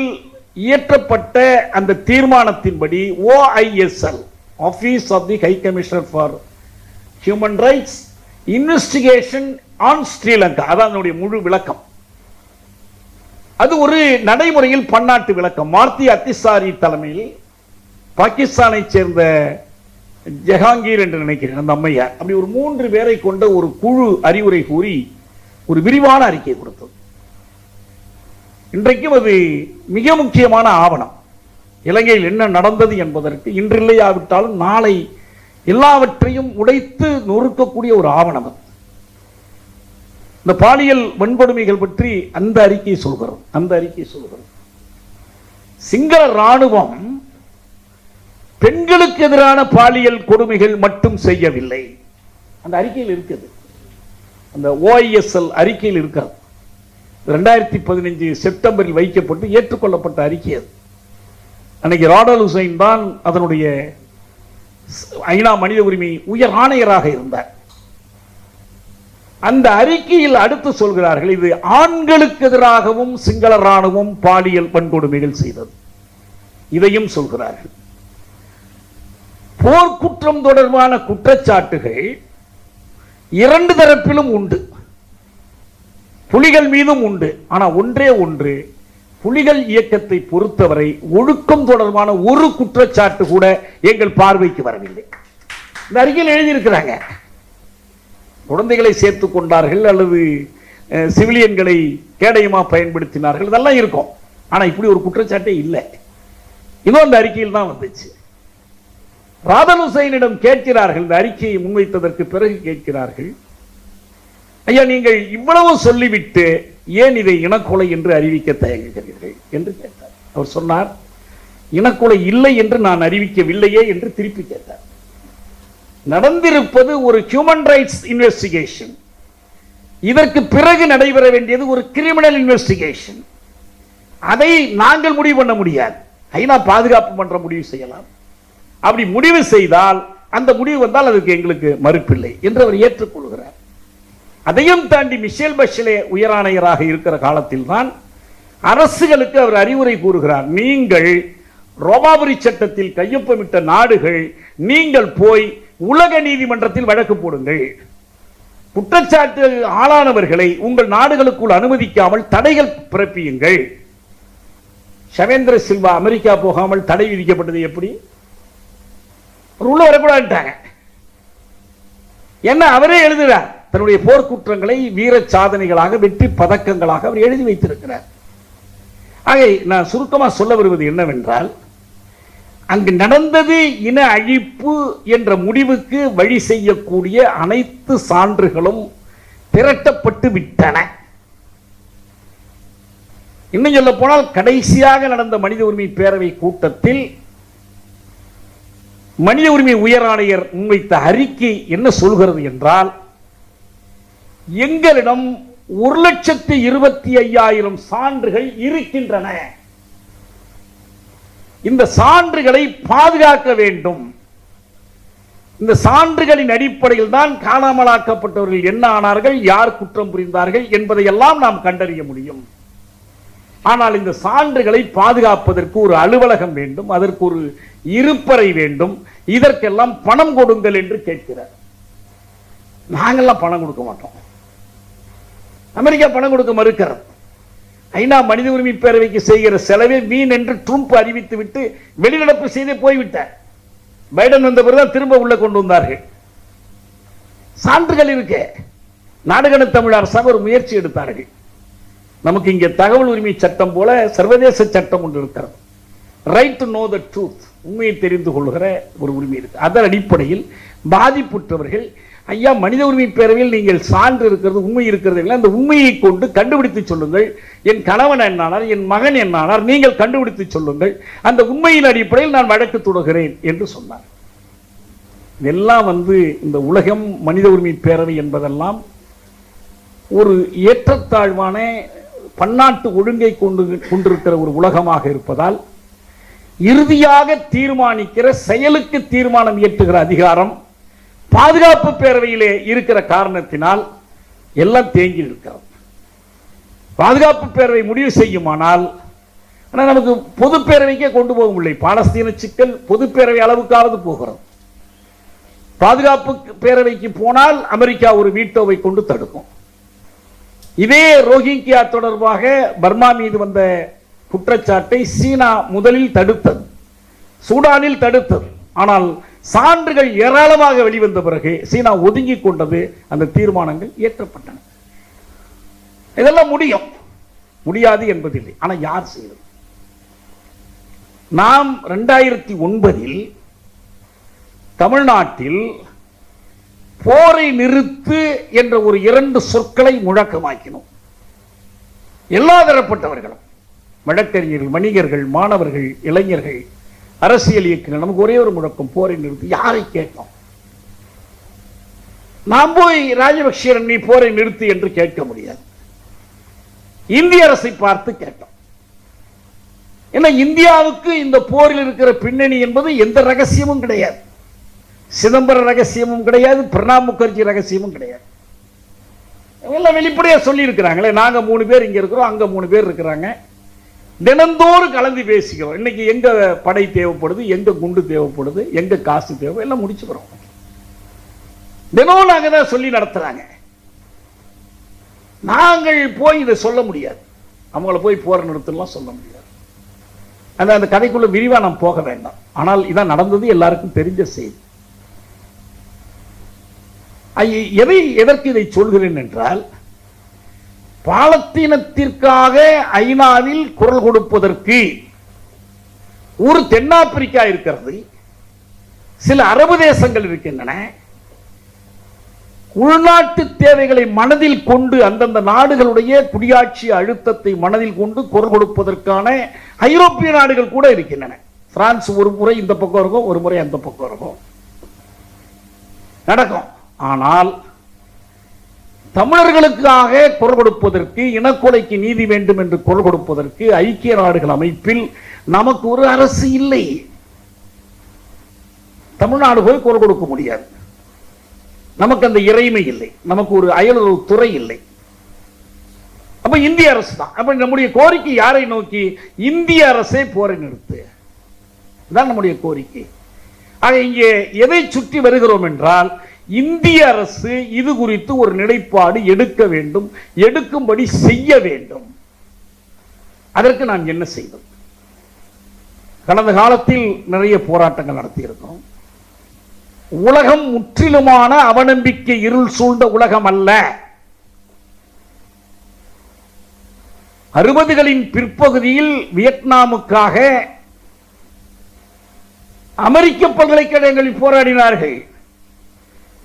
இயற்றப்பட்ட அந்த தீர்மானத்தின்படி OISL, office of the high commissioner for human rights, investigation on Sri Lanka, அதான் அதனுடைய முழு விளக்கம். அது ஒரு நடைமுறையில் பன்னாட்டு விளக்கம். மார்த்தி அத்திசாரி தலைமையில் பாகிஸ்தானை சேர்ந்த ஜஹாங்கீர் என்று நினைக்கிறேன் அந்த அம்மையார், அப்படி ஒரு 3 பேரை கொண்ட ஒரு குழு அறிவுரை கூறி ஒரு விரிவான அறிக்கை கொடுத்தது. இன்றைக்கும் அது மிக முக்கியமான ஆவணம். இலங்கையில் என்ன நடந்தது என்பதற்கு இன்றில்லையாவிட்டாலும் நாளை எல்லாவற்றையும் உடைத்து நொறுக்கக்கூடிய ஒரு ஆவணம். இந்த பாலியல் வன்கொடுமைகள் பற்றி அந்த அறிக்கை சொல்கிறது. சிங்கள ராணுவம் பெண்களுக்கு எதிரான பாலியல் கொடுமைகள் மட்டும் செய்யவில்லை. அந்த அறிக்கையில் இருக்குது, அந்த OISL அறிக்கையில் இருக்கிறது. 2015 செப்டம்பரில் வைக்கப்பட்டு ஏற்றுக்கொள்ளப்பட்ட அறிக்கை அது. அன்னைக்கு ராடல் ஹுசைன் தான் அதனுடைய ஐநா மனித உரிமை உயர் ஆணையராக இருந்தார். அந்த அறிக்கையில் அடுத்து சொல்கிறார்கள், இது ஆண்களுக்கு எதிராகவும் சிங்கள ராணுவம் பாலியல் வன்கொடுமைகள் செய்தது. இதையும் சொல்கிறார்கள். போர்க்குற்றம் தொடர்பான குற்றச்சாட்டுகள் 2 தரப்பிலும் உண்டு, புலிகள் மீதும் உண்டு. ஆனால் ஒன்றே ஒன்று, புலிகள் இயக்கத்தை பொறுத்தவரை ஒழுக்கம் தொடர்பான ஒரு குற்றச்சாட்டு கூட எங்கள் பார்வைக்கு வரவில்லை. இந்த அறிக்கையில் எழுதியிருக்கிறாங்க. குழந்தைகளை சேர்த்துக் கொண்டார்கள் அல்லது சிவிலியன்களை கேடயமா பயன்படுத்தினார்கள், இதெல்லாம் இருக்கும். ஆனா இப்படி ஒரு குற்றச்சாட்டே இல்லை. இன்னும் அந்த அறிக்கையில் தான் வந்துச்சு. ராதல் ஹுசைனிடம் கேட்கிறார்கள், இந்த அறிக்கையை முன்வைத்ததற்கு பிறகு கேட்கிறார்கள், ஐயா நீங்கள் இவ்வளவு சொல்லிவிட்டு ஏன் இதை இனக்கொலை என்று அறிவிக்க தயங்குகிறீர்கள் என்று கேட்டார். அவர் சொன்னார், இனக்கொலை இல்லை என்று நான் அறிவிக்கவில்லையே என்று திருப்பி கேட்டார். நடந்திருப்பது ஒரு ஹியூமன் ரைட்ஸ் இன்வெஸ்டிகேஷன். இதற்கு பிறகு நடைபெற வேண்டியது ஒரு கிரிமினல் இன்வெஸ்டிகேஷன். அதை நாங்கள் முடிவு பண்ண முடியாது, ஐநா பாதுகாப்பு மன்றம் முடிவு செய்யலாம். அப்படி முடிவு செய்தால், அந்த முடிவு வந்தால் அதுக்கு எங்களுக்கு மறுப்பில்லை என்று அவர் ஏற்றுக்கொள்கிறார். அதையும் தாண்டி மிஷேல் பஷலே உயராணையராக இருக்கிற காலத்தில் தான் அரசுகளுக்கு அவர் அறிவுரை கூறுகிறார், நீங்கள் ரோமாபுரி சட்டத்தில் கையொப்பமிட்ட நாடுகள், நீங்கள் போய் உலக நீதிமன்றத்தில் வழக்கு போடுங்கள். குற்றச்சாட்டு ஆளானவர்களை உங்கள் நாடுகளுக்குள் அனுமதிக்காமல் தடைகள் பிறப்பியுங்கள். ஷவேந்திர சில்வா அமெரிக்கா போகாமல் தடை விதிக்கப்பட்டது எப்படி? உள்ள வரக்கூடாதுட்டாங்க. என்ன அவரே எழுதுகிறார், தன்னுடைய போர்க்குற்றங்களை வீர சாதனைகளாக வெற்றி பதக்கங்களாக அவர் எழுதி வைத்திருக்கிறார். ஆக நான் சுருக்கமா சொல்ல வருவது என்னவென்றால், அங்கு நடந்தது இன அழிப்பு என்ற முடிவுக்கு வழி செய்யக்கூடிய அனைத்து சான்றுகளும் திரட்டப்பட்டு விட்டன. இன்னும் சொல்ல போனால், கடைசியாக நடந்த மனித உரிமை பேரவை கூட்டத்தில் மனித உரிமை உயர் ஆணையர் முன்வைத்த அறிக்கை என்ன சொல்கிறது என்றால், எங்களிடம் 1,25,000 சான்றுகள் இருக்கின்றன, இந்த சான்றுகளை பாதுகாக்க வேண்டும், இந்த சான்றுகளின் அடிப்படையில் தான் காணாமலாக்கப்பட்டவர்கள் என்ன ஆனார்கள், யார் குற்றம் புரிந்தார்கள் என்பதையெல்லாம் நாம் கண்டறிய முடியும். ஆனால் இந்த சான்றுகளை பாதுகாப்பதற்கு ஒரு அலுவலகம் வேண்டும், அதற்கு ஒரு இருப்பறை வேண்டும், இதற்கெல்லாம் பணம் கொடுங்கள் என்று கேட்கிறார். நாங்கெல்லாம் பணம் கொடுக்க மாட்டோம். அமெரிக்கா பணம் கொடுக்க மறுக்கிறது. ஐநா மனித உரிமை பேரவைக்கு செய்கிற செலவே வீண் என்று ட்ரம்ப் அறிவித்து விட்டு வெளிநடப்பு செய்தே போய்விட்டார். பைடன் வந்த பிறகுதான் திரும்ப உள்ள கொண்டு வந்தார்கள். சான்றுகள் இருக்க. நாடுகண தமிழ் அரசாங்க ஒரு முயற்சி எடுத்தார்கள். நமக்கு இங்கே தகவல் உரிமை சட்டம் போல சர்வதேச சட்டம் ஒன்று இருக்கிறது. Right to know the truth, உண்மையை தெரிந்து கொள்கிற ஒரு உரிமை இருக்கு. அதன் அடிப்படையில் பாதிப்புற்றவர்கள், ஐயா மனித உரிமை பேரவையில் நீங்கள் சான்று இருக்கிறது, உண்மை இருக்கிறது இல்லை, அந்த உண்மையை கொண்டு கண்டுபிடித்து சொல்லுங்கள், என் கணவன் என்னானார், என் மகன் என்னானார், நீங்கள் கண்டுபிடித்து சொல்லுங்கள், அந்த உண்மையின் அடிப்படையில் நான் வழக்கு தொடுகிறேன் என்று சொன்னார். இதெல்லாம் இந்த உலகம் மனித உரிமை பேரவை என்பதெல்லாம் ஒரு ஏற்றத்தாழ்வான பன்னாட்டு ஒழுங்கை கொண்டிருக்கிற ஒரு உலகமாக இருப்பதால், இறுதியாக தீர்மானிக்கிற, செயலுக்கு தீர்மானம் இயற்றுகிற அதிகாரம் பாதுகாப்பு பேரவையிலே இருக்கிற காரணத்தினால் எல்லாம் தேங்கி இருக்கிறது. பாதுகாப்பு பேரவை முடிவு செய்யுமானால் நமக்கு பொது பேரவைக்கே கொண்டு போக முடியல. பாலஸ்தீன சிக்கல் பொது பேரவை அளவுக்காவது போகிறது. பாதுகாப்பு பேரவைக்கு போனால் அமெரிக்கா ஒரு வீட்டோவை கொண்டு தடுக்கும். இதே ரோஹிங்கியா தொடர்பாக பர்மா மீது வந்த குற்றச்சாட்டை சீனா முதலில் தடுத்தது, சூடானில் தடுத்தது. ஆனால் சான்றுகள் ஏராளமாக வெளிவந்த பிறகு சீனா ஒதுங்கிக் கொண்டது, அந்த தீர்மானங்கள் இயற்றப்பட்டன. இதெல்லாம் முடியும், முடியாது என்பதில்லை. ஆனால் யார் செய்வது? நாம் 2009 தமிழ்நாட்டில் போரை நிறுத்து என்ற ஒரு 2 சொற்களை முழக்கமாக்கினோம். எல்லா தரப்பட்டவர்களும், வழக்கறிஞர்கள், வணிகர்கள், மாணவர்கள், இளைஞர்கள், அரசியல் இயக்கங்கள், நமக்கு ஒரே ஒரு முழக்கம், போரை நிறுத்து. யாரை கேட்டோம்? நாம் போய் ராஜபக்சேரன் நீ போரை நிறுத்து என்று கேட்க முடியாது. இந்திய அரசை பார்த்து கேட்டோம். ஏன்னா இந்தியாவுக்கு இந்த போரில் இருக்கிற பின்னணி என்பது எந்த ரகசியமும் கிடையாது. சிதம்பர ரகசியமும் கிடையாது, பிரணாப் முகர்ஜி ரகசியமும் கிடையாது. எல்லாம் வெளிப்படையா சொல்லி இருக்கிறாங்களே, நாங்க 3 பேர் இங்க இருக்கிறோம், அங்க 3 பேர் இருக்கிறாங்க, தினந்தோறும் கலந்து பேசிக்கிறோம். இன்னைக்கு எங்க படை தேவைப்படுது, எங்க குண்டு தேவைப்படுது, எங்க காசு தேவை, எல்லாம் முடிச்சுக்கிறோம். தினம் நாங்க தான் சொல்லி நடத்துறாங்க. நாங்கள் போய் இதை சொல்ல முடியாது, அவங்கள போய் போற நிறுத்தலாம் சொல்ல முடியாது. அந்த கதைக்குள்ள விரிவா நாம் போக வேண்டாம். ஆனால் இதான் நடந்தது, எல்லாருக்கும் தெரிஞ்ச செய்தி. எதற்கு இதை சொல்கிறேன் என்றால், பாலஸ்தீனத்திற்காக ஐநாவில் குரல் கொடுப்பதற்கு ஒரு தென்னாப்பிரிக்கா இருக்கிறது, சில அரபு தேசங்கள் இருக்கின்றன. உள்நாட்டு தேவைகளை மனதில் கொண்டு, அந்தந்த நாடுகளுடைய குடியாட்சி அழுத்தத்தை மனதில் கொண்டு குரல் கொடுப்பதற்கான ஐரோப்பிய நாடுகள் கூட இருக்கின்றன. பிரான்ஸ் ஒரு முறை இந்த பக்கம் இருக்கும், ஒரு முறை அந்த பக்கம் இருக்கும், நடக்கும். ஆனால் தமிழர்களுக்காக குரல் கொடுப்பதற்கு, இனக்கொலைக்கு நீதி வேண்டும் என்று குரல் கொடுப்பதற்கு ஐக்கிய நாடுகள் அமைப்பில் நமக்கு ஒரு அரசு இல்லை. தமிழ்நாடு போய் குரல் கொடுக்க முடியாது. நமக்கு அந்த இறைமை இல்லை, நமக்கு ஒரு அயலுறவு துறை இல்லை. அப்ப இந்திய அரசு தான். அப்ப நம்முடைய கோரிக்கை யாரை நோக்கி? இந்திய அரசே போரை நிறுத்து, இதுதான் நம்முடைய கோரிக்கை. ஆக இங்கே எதை சுற்றி வருகிறோம் என்றால், இந்திய அரசு இது குறித்து ஒரு நிலைப்பாடு எடுக்க வேண்டும், எடுக்கும்படி செய்ய வேண்டும். அதற்கு நாம் என்ன செய்வது? கடந்த காலத்தில் நிறைய போராட்டங்கள் நடத்தியிருக்கிறோம். உலகம் முற்றிலுமான அவநம்பிக்கை இருள் சூழ்ந்த உலகம் அல்ல. 60களின் பிற்பகுதியில் வியட்நாமுக்காக அமெரிக்க பல்கலைக்கழகங்களில் போராடினார்கள்.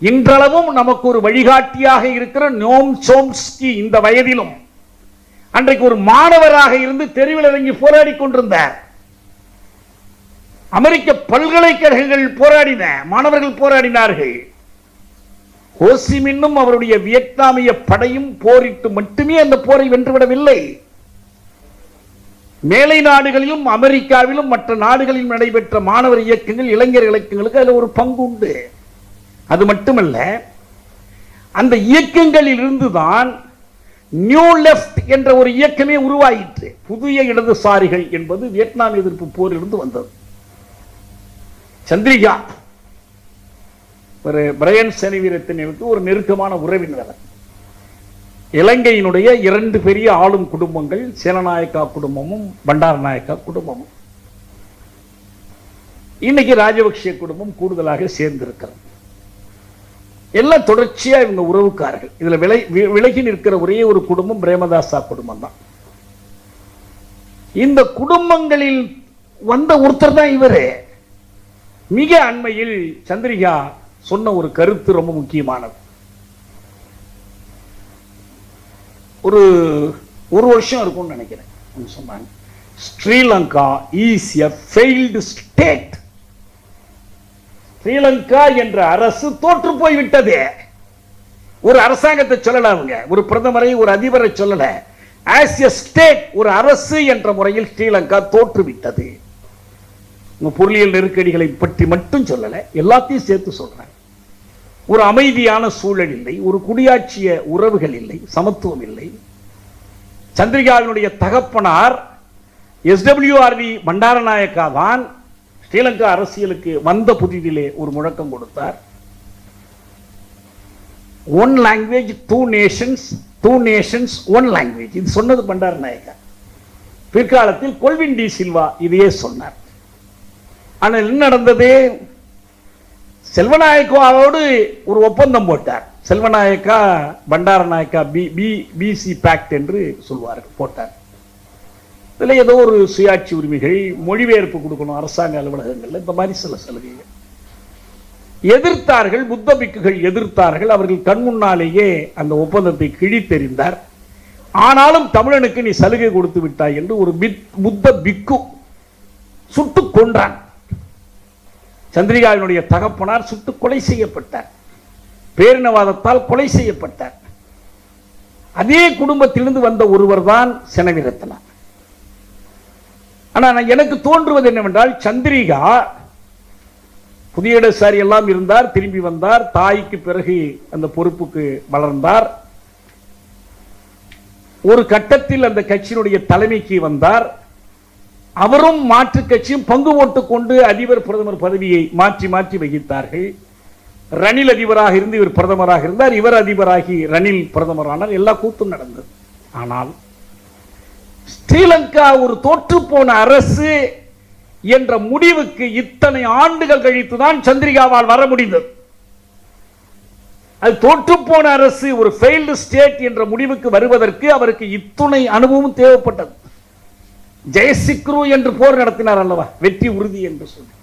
இன்றளவும் நமக்கு ஒரு வழிகாட்டியாக இருக்கிற நோம் சோம்ஸ்கி இந்த வயதிலும் அன்றைக்கு ஒரு மாணவராக இருந்து தெருவில் இறங்கி போராடி கொண்டிருந்தார். அமெரிக்க பல்கலைக்கழகங்கள் போராடின, மாணவர்கள் போராடினார்கள். ஹோசிமின்னும் அவருடைய வியட்நாமிய படையும் போரிட்டு மட்டுமே அந்த போரை வென்றுவிடவில்லை. மேலை நாடுகளிலும் அமெரிக்காவிலும் மற்ற நாடுகளிலும் நடைபெற்ற மாணவர் இயக்கங்கள், இளைஞர் இயக்கங்களுக்கு அதில் ஒரு பங்கு உண்டு. அது மட்டுமல்ல, அந்த இயக்கங்களில் இருந்துதான் நியூ லெப்ட் என்ற ஒரு இயக்கமே உருவாயிற்று. புதிய இடதுசாரிகள் என்பது வியட்நாம் எதிர்ப்பு போரிலிருந்து வந்தது. சந்திரிகா ஒரு பிரையன் செனவிரத்தினருக்கு ஒரு நெருக்கமான உறவினர். இலங்கையினுடைய 2 பெரிய ஆளும் குடும்பங்கள், சேனநாயக்கா குடும்பமும் பண்டாரநாயக்கா குடும்பமும். இன்னைக்கு ராஜபக்ஷ குடும்பம் கூடுதலாக சேர்ந்திருக்கிறது. எல்லாம் தொடர்ச்சியா இவங்க உறவுக்காரர்கள். இதுல விலகி நிற்கிற ஒரே ஒரு குடும்பம் பிரேமதாசா குடும்பம் தான். இந்த குடும்பங்களில் வந்த ஒருத்தர் தான் இவரு. மிக அண்மையில் சந்திரிகா சொன்ன ஒரு கருத்து ரொம்ப முக்கியமானது. ஒரு வருஷம் இருக்கும்னு நினைக்கிறேன் சொன்னாங்க, Sri Lanka is a failed state. Sri Lanka என்ற அரசு தோற்று போய்விட்டது. ஒரு அரசாங்கத்தை சொல்லல அவங்க, ஒரு பிரதமரை ஒரு அதிபரை சொல்லல. ஆஸ் எ ஸ்டேட், ஒரு அரசு என்ற முறையில் ஸ்ரீலங்கா தோற்றுவிட்டது. பொருளியல் நெருக்கடிகளை பற்றி மட்டும் சொல்லல, எல்லாத்தையும் சேர்த்து சொல்றேன். ஒரு அமைதியான சூழல் இல்லை, ஒரு குடியாட்சிய உறவுகள் இல்லை, சமத்துவம் இல்லை. சந்திரிகாவினுடைய தகப்பனார் எஸ்டபிள்யூஆர்வி பண்டாரநாயக்கா தான் ஸ்ரீலங்கா அரசியலுக்கு வந்த புதிதிலே ஒரு முழக்கம் கொடுத்தார். 1 language 2 nations, 2 nations 1 language. இது சொன்னது பண்டாரநாயக்கா. பிற்காலத்தில் கொல்வின் டி சில்வா இதையே சொன்னார். ஆனால் என்ன நடந்தது? செல்வநாயக்காவோடு ஒரு ஒப்பந்தம் போட்டார். செல்வநாயக்கா பண்டாரநாயக்கா பிசி பேக்ட் என்று சொல்வார்கள், போட்டார். இதில் ஏதோ ஒரு சுயாட்சி உரிமைகள், மொழிபெயர்ப்பு கொடுக்கணும் அரசாங்க அலுவலகங்கள், இந்த மாதிரி சில சலுகைகள் எதிர்த்தார்கள். புத்த பிக்குகள் எதிர்த்தார்கள். அவர்கள் கண் முன்னாலேயே அந்த ஒப்பந்தத்தை கிழித்தெறிந்தார். ஆனாலும் தமிழனுக்கு நீ சலுகை கொடுத்து விட்டாய் என்று ஒரு புத்த பிக்கு சுட்டுக் கொன்றான். சந்திரிகாவினுடைய தகப்பனார் சுட்டு கொலை செய்யப்பட்டார். பேரினவாதத்தால் கொலை செய்யப்பட்டார். அதே குடும்பத்திலிருந்து வந்த ஒருவர் தான் செனவிரத்னா. ஆனால் எனக்கு தோன்றுவது என்னவென்றால், சந்திரிகா புதிய இடதுசாரி எல்லாம் இருந்தார், திரும்பி வந்தார், தாய்க்கு பிறகு அந்த பொறுப்புக்கு வளர்ந்தார். ஒரு கட்டத்தில் அந்த கட்சியினுடைய தலைமைக்கு வந்தார். அவரும் மாற்று கட்சியும் பங்கு போட்டுக் கொண்டு அதிபர் பிரதமர் பதவியை மாற்றி மாற்றி வகித்தார்கள். ரணில் அதிபராக இருந்து இவர் பிரதமராக இருந்தார், இவர் அதிபராகி ரணில் பிரதமரானார். எல்லா கூத்தும் நடந்தது. ஆனால் ஸ்ரீலங்கா ஒரு தோற்று போன அரசு என்ற முடிவுக்கு இத்தனை ஆண்டுகள் கழித்துதான் சந்திரிகாவால் வர முடிந்தது. அது தோற்று போன அரசு, ஒரு ஃபெயில்டு ஸ்டேட் என்ற முடிவுக்கு வருவதற்கு அவருக்கு இத்துணை அனுபவம் தேவைப்பட்டது. ஜெயசிக்ரு என்று போர் நடத்தினார் அல்லவா, வெற்றி உறுதி என்று சொல்லி.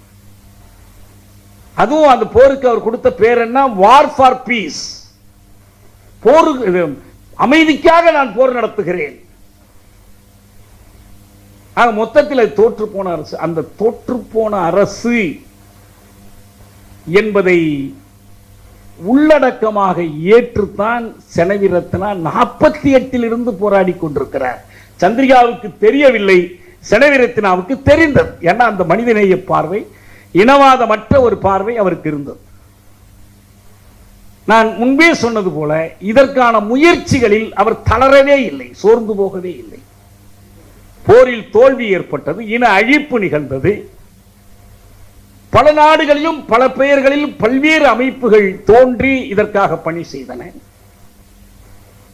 அதுவும் அந்த போருக்கு அவர் கொடுத்த பேர் என்ன? வார் ஃபார் பீஸ். போருக்கு, அமைதிக்காக நான் போர் நடத்துகிறேன். மொத்தத்தில் தோற்று போன அரசு. அந்த தோற்று போன அரசு என்பதை உள்ளடக்கமாக ஏற்றுத்தான் செனவிரத்னா 48 இருந்து போராடி கொண்டிருக்கிறார். சந்திரிகாவுக்கு தெரியவில்லை, செனவிரத்னாவுக்கு தெரிந்தது. ஏன்னா அந்த மனிதநேய பார்வை, இனவாதமற்ற ஒரு பார்வை அவருக்கு இருந்தது. நான் முன்பே சொன்னது போல இதற்கான முயற்சிகளில் அவர் தளரவே இல்லை, சோர்ந்து போகவே இல்லை. போரில் தோல்வி ஏற்பட்டது, இன அழிப்பு நிகழ்ந்தது. பல நாடுகளிலும் பல பெயர்களிலும் பல்வேறு அமைப்புகள் தோன்றி இதற்காக பணி செய்தன.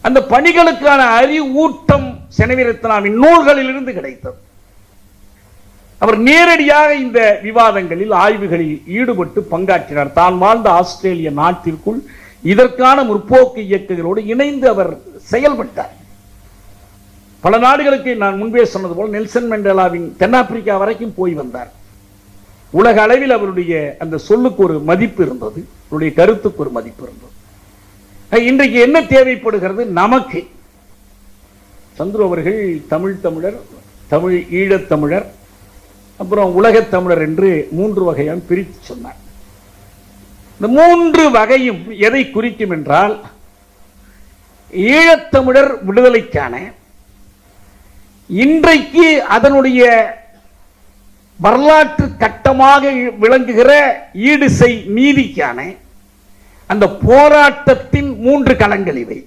அந்த பணிகளுக்கான அறிவூட்டம் செனவிரத்னாவின் நூல்களில் இருந்து கிடைத்தது. அவர் நேரடியாக இந்த விவாதங்களில், ஆய்வுகளில் ஈடுபட்டு பங்காற்றினார். தான் வாழ்ந்த ஆஸ்திரேலிய நாட்டிற்குள் இதற்கான முற்போக்கு இயக்கங்களோடு இணைந்து அவர் செயல்பட்டார். பல நாடுகளுக்கு நான் முன்பே சொன்னது போல் நெல்சன் மண்டேலாவின் தென்னாப்பிரிக்கா வரைக்கும் போய் வந்தார். உலக அளவில் அவருடைய அந்த சொல்லுக்கு ஒரு மதிப்பு இருந்தது, அவருடைய கருத்துக்கு ஒரு மதிப்பு இருந்தது. இன்றைக்கு என்ன தேவைப்படுகிறது நமக்கு? சந்துரு அவர்கள் தமிழர், தமிழ் ஈழத்தமிழர், அப்புறம் உலகத் தமிழர் என்று 3 வகையாக பிரித்து சொன்னார். இந்த 3 வகையும் எதை குறிக்கும் என்றால், ஈழத்தமிழர் விடுதலைக்கான இன்றைக்கு அதனுடைய வரலாற்று கட்டமாக விளங்குகிற ஈடுசை நீதிக்கான அந்த போராட்டத்தின் 3 களங்கள் இவை.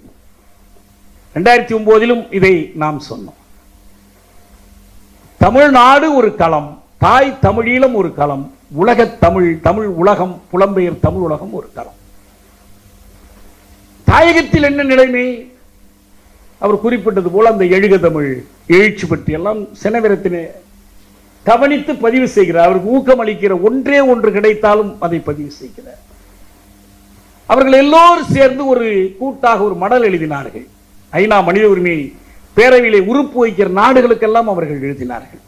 2009 இதை நாம் சொன்னோம். தமிழ்நாடு ஒரு களம், தாய் தமிழீழம் ஒரு களம், உலகத் தமிழ், தமிழ் உலகம், புலம்பெயர் தமிழ் உலகம் ஒரு களம். தாயகத்தில் என்ன நிலைமை? அவர் குறிப்பிட்டது போல அந்த எழுக தமிழ் எழுச்சி பற்றி எல்லாம் செனவிரத்தினே கவனித்து பதிவு செய்கிறார். அவருக்கு ஊக்கம் அளிக்கிற ஒன்றே ஒன்று கிடைத்தாலும் அதை பதிவு செய்கிறார். அவர்கள் எல்லோரும் சேர்ந்து ஒரு கூட்டாக ஒரு மடல் எழுதினார்கள். ஐநா மனித உரிமை பேரவையிலே உறுப்பு வைக்கிற நாடுகளுக்கெல்லாம் அவர்கள் எழுதினார்கள்.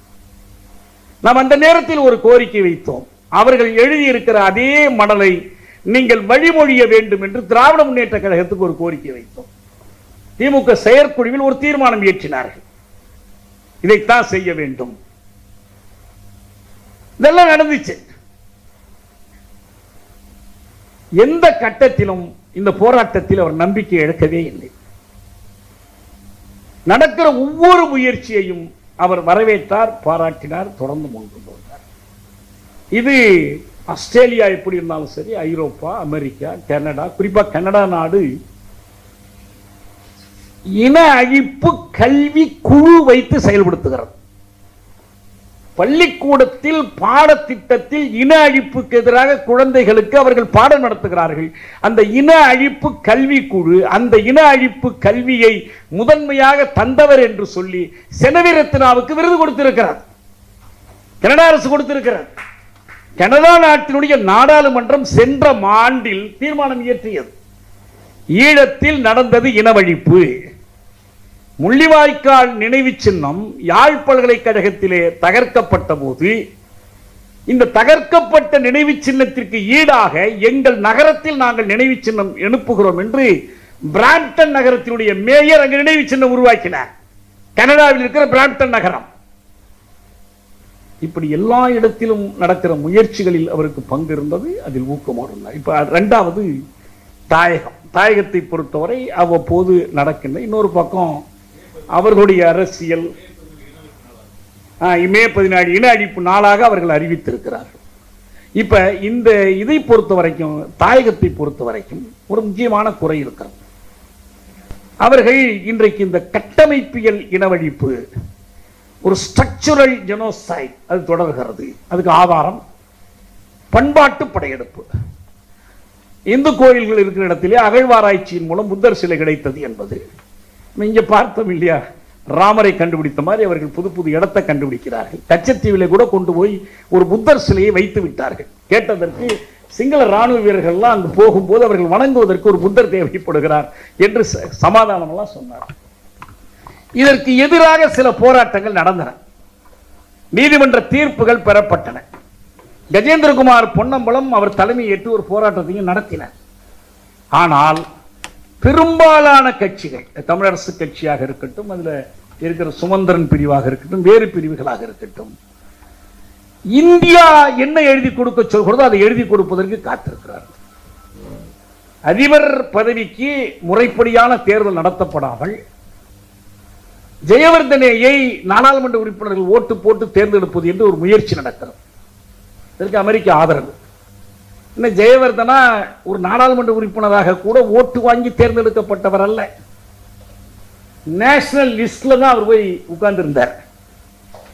நாம் அந்த நேரத்தில் ஒரு கோரிக்கை வைத்தோம். அவர்கள் எழுதியிருக்கிற அதே மடலை நீங்கள் வழிமொழிய வேண்டும் என்று திராவிட முன்னேற்ற கழகத்துக்கு ஒரு கோரிக்கை வைத்தோம். திமுக செயற்குழுவில் ஒரு தீர்மானம் இயற்றினார்கள், இதைத்தான் செய்ய வேண்டும். இதெல்லாம் நடந்துச்சு. எந்த கட்டத்திலும் இந்த போராட்டத்தில் அவர் நம்பிக்கை இழக்கவே இல்லை. நடக்கிற ஒவ்வொரு முயற்சியையும் அவர் வரவேற்றார், பாராட்டினார், தொடர்ந்து முன்கொண்டு வந்தார். இது ஆஸ்திரேலியா எப்படி இருந்தாலும் சரி, ஐரோப்பா, அமெரிக்கா, கனடா, குறிப்பா கனடா நாடு இன அழிப்பு கல்வி குழு வைத்து செயல்படுத்துகிறது. பள்ளிக்கூடத்தில் பாடத்திட்டத்தில் இன அழிப்புக்கு எதிராக குழந்தைகளுக்கு அவர்கள் பாடம் நடத்துகிறார்கள். அந்த இன அழிப்பு கல்வி குழு அந்த இன அழிப்பு கல்வியை முதன்மையாக தந்தவர் என்று சொல்லி செனவிரத்னாவுக்கு விருது கொடுத்திருக்கிறார். கனடா அரசு கொடுத்திருக்கிறார். கனடா நாட்டினுடைய நாடாளுமன்றம் சென்ற ஆண்டில் தீர்மானம் இயற்றியது. ஈழத்தில் நடந்தது இனவழிப்பு. முள்ளிவாய்க்கால் நினைவு சின்னம் யாழ் பல்கலைக்கழகத்திலே தகர்க்கப்பட்ட போது இந்த தகர்க்கப்பட்ட நினைவு சின்னத்திற்கு ஈடாக எங்கள் நகரத்தில் நாங்கள் நினைவு சின்னம் எழுப்புகிறோம் என்று பிராம்டன் நகரத்தினுடைய மேயர் அங்கு நினைவு சின்னம் உருவாக்கினார். கனடாவில் இருக்கிற பிராம்டன் நகரம். இப்படி எல்லா இடத்திலும் நடக்கிற முயற்சிகளில் அவருக்கு பங்கு இருந்தது, அதில் ஊக்கமோடு இருந்தார். இப்ப 2வது தாயகம். தாயகத்தை பொறுத்தவரை அவ்வப்போது நடக்கின்ற இன்னொரு பக்கம் அவர்களுடைய அரசியல் மே 14 இன அழிப்பு நாளாக அவர்கள் அறிவித்திருக்கிறார்கள். இப்ப இந்த இதை பொறுத்த வரைக்கும், தாயகத்தை பொறுத்த வரைக்கும் ஒரு முக்கியமான குறை இருக்கிறது. அவர்கள் இன்றைக்கு இந்த கட்டமைப்பியல் இனவழிப்பு, ஒரு ஸ்ட்ரக்சரல் ஜெனோசைட் அது தொடர்கிறது. அதுக்கு ஆதாரம் பண்பாட்டு படையெடுப்பு. இந்து கோயில்கள் இருக்கிற இடத்திலே அகழ்வாராய்ச்சியின் மூலம் புத்தர் சிலை கிடைத்தது என்பது இங்க பார்த்தோம் இல்லையா? ராமரை கண்டுபிடித்த மாதிரி அவர்கள் புது புது இடத்தை கண்டுபிடிக்கிறார்கள். கச்சத்தீவிலே கூட கொண்டு போய் ஒரு புத்தர் சிலையை வைத்து விட்டார்கள். கேட்டதற்கு சிங்கள ராணுவ வீரர்கள்லாம் அங்கு போகும்போது அவர்கள் வணங்குவதற்கு ஒரு புத்தர் தேவைப்படுகிறார் என்று சமாதானம் எல்லாம் சொன்னார். இதற்கு எதிராக சில போராட்டங்கள் நடந்தன. நீதிமன்ற தீர்ப்புகள் பெறப்பட்டன. கஜேந்திரகுமார் பொன்னம்பலம் அவர் தலைமையேற்று ஒரு போராட்டத்தையும் நடத்தினார். ஆனால் பெரும்பாலான கட்சிகள், தமிழரசு கட்சியாக இருக்கட்டும், அதுல இருக்கிற சுமந்திரன் பிரிவாக இருக்கட்டும், வேறு பிரிவுகளாக இருக்கட்டும், இந்தியா என்ன எழுதி கொடுக்க சொல்கிறதோ அதை எழுதி கொடுப்பதற்கு காத்திருக்கிறார். அதிபர் பதவிக்கு முறைப்படியான தேர்தல் நடத்தப்படாமல் ஜெயவர்தனேயை நாடாளுமன்ற உறுப்பினர்கள் ஓட்டு போட்டு தேர்ந்தெடுப்பது என்று ஒரு முயற்சி நடக்கிறது. இதற்கு அமெரிக்க ஆதரவு. ஜெயவர்தனா ஒரு நாடாளுமன்ற உறுப்பினராக கூட ஓட்டு வாங்கி தேர்ந்தெடுக்கப்பட்டவர் அல்ல. நேஷனல் லிஸ்ட்ல தான் அவர் போய் உட்கார்ந்து இருந்தார்.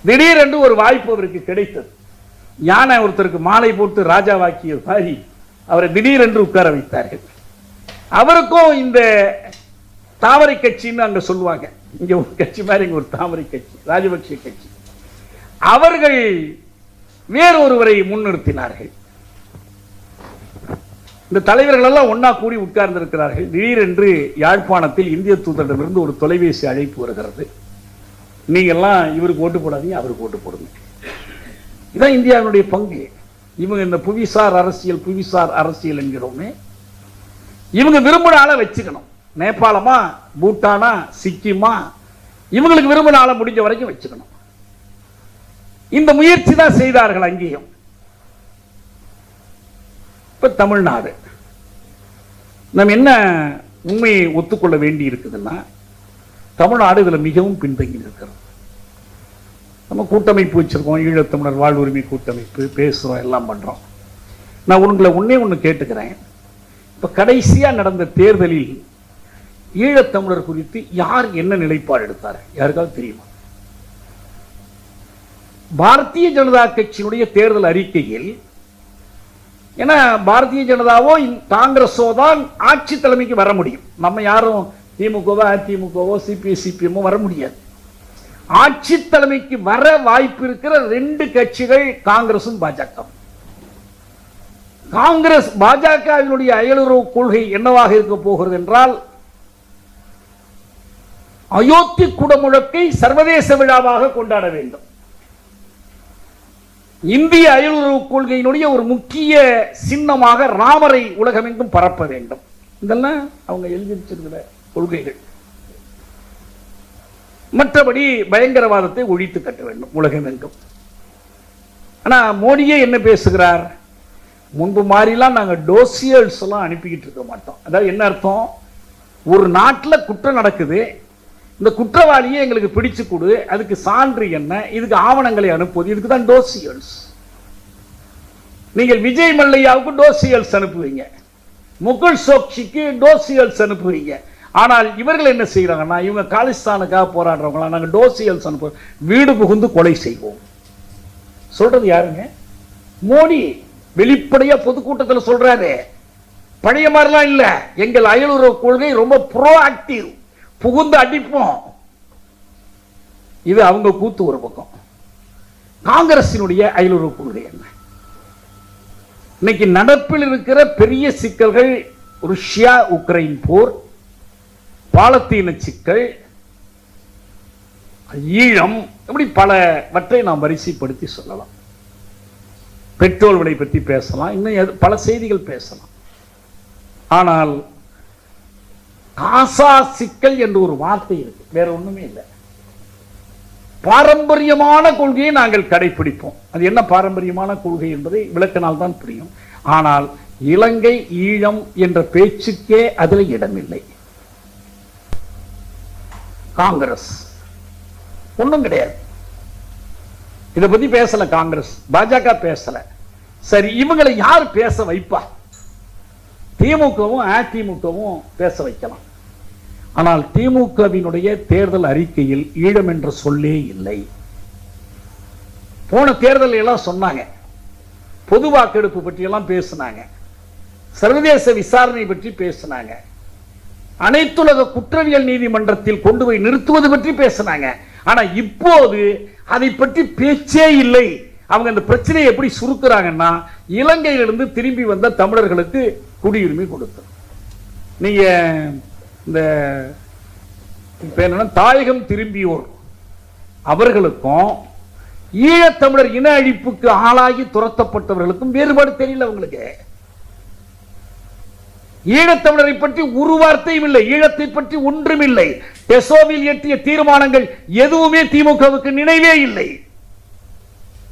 திடீரென்று ஒரு வாய்ப்பு அவருக்கு கிடைத்தது. யானை ஒருத்தருக்கு மாலை போட்டு ராஜாவாக்கிய மாதிரி அவரை திடீரென்று உட்கார வைத்தார்கள். அவருக்கும் இந்த தாமரை கட்சின்னு அங்க சொல்லுவாங்க, இங்க ஒரு கட்சி மாதிரி இங்க ஒரு தாமரை கட்சி, ராஜபக்ஷ கட்சி, அவர்கள் வேறொருவரை முன்னிறுத்தினார்கள். இந்த தலைவர்கள் எல்லாம் ஒன்னா கூடி உட்கார்ந்து இருக்கிறார்கள். திடீரென்று யாழ்ப்பாணத்தில் இந்திய தூதரிடமிருந்து ஒரு தொலைபேசி அழைப்பு வருகிறது. நீங்கள்லாம் இவருக்கு ஓட்டு போடாதீங்க, அவருக்கு ஓட்டு போடுங்க. இதுதான் இந்தியாவினுடைய பங்கு. இவங்க இந்த புவிசார் அரசியல் என்கிறோமே, இவங்க விரும்பின ஆளை வச்சுக்கணும். நேபாளமா, பூட்டானா, சிக்கிமா, இவங்களுக்கு விரும்பின ஆளை முடிஞ்ச வரைக்கும் வச்சுக்கணும். இந்த முயற்சி தான் செய்தார்கள் அங்கேயும். இப்ப தமிழ்நாடு நம்ம என்ன உண்மையை ஒத்துக்கொள்ள வேண்டி இருக்குதுன்னா, தமிழ்நாடு இதுல மிகவும் பின்தங்கி இருக்கிறது. நம்ம கூட்டமைப்பு வச்சிருக்கோம், ஈழத்தமிழர் வாழ்வுரிமை கூட்டமைப்பு, பேசுறோம், எல்லாம் பண்றோம். நான் உங்களை ஒண்ணு கேட்டுக்கிறேன். இப்ப கடைசியா நடந்த தேர்தலில் ஈழத்தமிழர் குறித்து யார் என்ன நிலைப்பாடு எடுத்தார்? யாருக்காவது தெரியுமா? பாரதிய ஜனதா கட்சியினுடைய தேர்தல் அறிக்கையில், ஏன்னா பாரதிய ஜனதாவோ காங்கிரஸோ தான் ஆட்சி தலைமைக்கு வர முடியும். நம்ம யாரும் திமுகவோ அதிமுகவோ சிபிஎம் வர முடியாது. ஆட்சி தலைமைக்கு வர வாய்ப்பு இருக்கிற 2 கட்சிகள் காங்கிரசும் பாஜக. காங்கிரஸ் பாஜகவினுடைய அயலுறவு கொள்கை என்னவாக இருக்க போகிறது என்றால், அயோத்தி குடமுழக்கை சர்வதேச விழாவாக கொண்டாட வேண்டும். இந்திய அயலுறவு கொள்கையினுடைய ஒரு முக்கிய சின்னமாக ராமரை உலகமெங்கும் பரப்ப வேண்டும். இதெல்லாம் அவங்க எழுதி வச்சிருக்கிற கொள்கைகள். மற்றபடி பயங்கரவாதத்தை ஒழித்து கட்ட வேண்டும் உலகமெங்கும். ஆனா மோடியே என்ன பேசுகிறார்? முன்பு மாதிரிலாம் நாங்க டோசியல்ஸ் எல்லாம் அனுப்பிக்கிட்டு இருக்க மாட்டோம். அதாவது என்ன அர்த்தம்? ஒரு நாட்டில் குற்றம் நடக்குது, இந்த குற்றவாளியை எங்களுக்கு பிடிச்சு கொடு, அதுக்கு சான்று என்ன, இதுக்கு ஆவணங்களை அனுப்புவது, இதுக்கு தான் டோசியல்ஸ். நீங்கள் விஜய் மல்லையாவுக்கு டோசியல்ஸ் அனுப்புவீங்க, முகுல் சோக்சிக்கு டோசியல்ஸ் அனுப்புவீங்க. ஆனால் இவர்கள் என்ன செய்யறாங்கன்னா, இவங்க காலிஸ்தானுக்காக போராடுறவங்களா, நாங்க டோசியல்ஸ் அனுப்புவோம், வீடு புகுந்து கொலை செய்வோம். சொல்றது யாருங்க? மோடி வெளிப்படையா பொதுக்கூட்டத்தில் சொல்றாரு. பழைய மாதிரிலாம் இல்ல, எங்கள் அயலுறவு கொள்கை ரொம்ப ப்ரோ ஆக்டிவ், புகுந்து அடிப்போம். இது அவங்க கூத்து ஒரு பக்கம். காங்கிரசினுடைய அயலுறவு கொள்கை என்ன? இன்னைக்கு நடப்பில் இருக்கிற பெரிய சிக்கல்கள் ருஷ்யா உக்ரைன் போர், பாலத்தீன சிக்கல், ஈழம், இப்படி பலவற்றை நாம் வரிசைப்படுத்தி சொல்லலாம். பெட்ரோல் விலை பற்றி பேசலாம், இன்னும் பல செய்திகள் பேசலாம். ஆனால் காசா சிக்கல் என்று ஒரு வார்த்தை இருக்கு, வேற ஒண்ணுமே இல்லை. பாரம்பரியமான கொள்கையை நாங்கள் கடைபிடிப்போம். அது என்ன பாரம்பரியமான கொள்கை என்பதை விளக்கினால் தான் புரியும். ஆனால் இலங்கை ஈழம் என்ற பேச்சுக்கே அதில் இடமில்லை. காங்கிரஸ் ஒன்றும் கிடையாது, இதை பத்தி பேசல. காங்கிரஸ் பாஜக பேசல. சரி, இவங்களை யார் பேச வைப்பா? திமுகவும் அதிமுகவும் பேச வைக்கலாம். ஆனால் திமுகவினுடைய தேர்தல் அறிக்கையில் ஈழம் என்ற சொல்லே இல்லை. போன தேர்தல் எல்லாம் சொன்னாங்க, பொது வாக்கெடுப்பு பற்றி எல்லாம் பேசினாங்க, சர்வதேச விசாரணை பற்றி பேசினாங்க, அனைத்துலக குற்றவியல் நீதிமன்றத்தில் கொண்டு போய் நிறுத்துவது பற்றி பேசினாங்க. ஆனா இப்போது அதை பற்றி பேச்சே இல்லை. அவங்க அந்த பிரச்சனையை எப்படி சுருக்குறாங்கன்னா, இலங்கையிலிருந்து திரும்பி வந்த தமிழர்களுக்கு குடியுரிமை கொடுத்தது. நீங்க இந்த தாயகம் திரும்பியோர் அவர்களுக்கும் ஈழத்தமிழர் இன அழிப்புக்கு ஆளாகி துரத்தப்பட்டவர்களுக்கும் வேறுபாடு தெரியல அவங்களுக்கு. ஈழத்தமிழரை பற்றி ஒரு வார்த்தையும் இல்லை, ஈழத்தை பற்றி ஒன்றும் இல்லை. டெசோவில் இயற்றிய தீர்மானங்கள் எதுவுமே திமுகவுக்கு நினைவே இல்லை.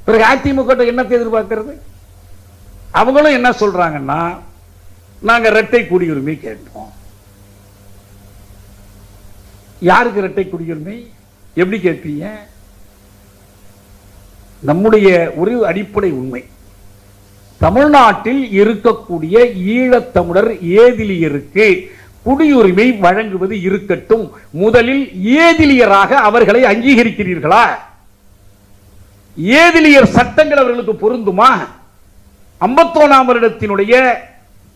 பிறகு அதிமுக என்னத்தை எதிர்பார்க்கிறது? அவங்களும் என்ன சொல்றாங்கன்னா, நாங்க இரட்டை குடியுரிமை கேட்போம். யாருக்கு இரட்டை குடியுரிமை? எப்படி கேட்பீங்க? நம்முடைய ஒரு அடிப்படை உண்மை, தமிழ்நாட்டில் இருக்கக்கூடிய ஈழத்தமிழர் ஏதிலியருக்கு குடியுரிமை வழங்குவது இருக்கட்டும். முதலில் ஏதிலியராக அவர்களை அங்கீகரிக்கிறீர்களா? ஏதிலியர் சட்டங்கள் அவர்களுக்கு பொருந்துமா? 51ஆம் வருடத்தினுடைய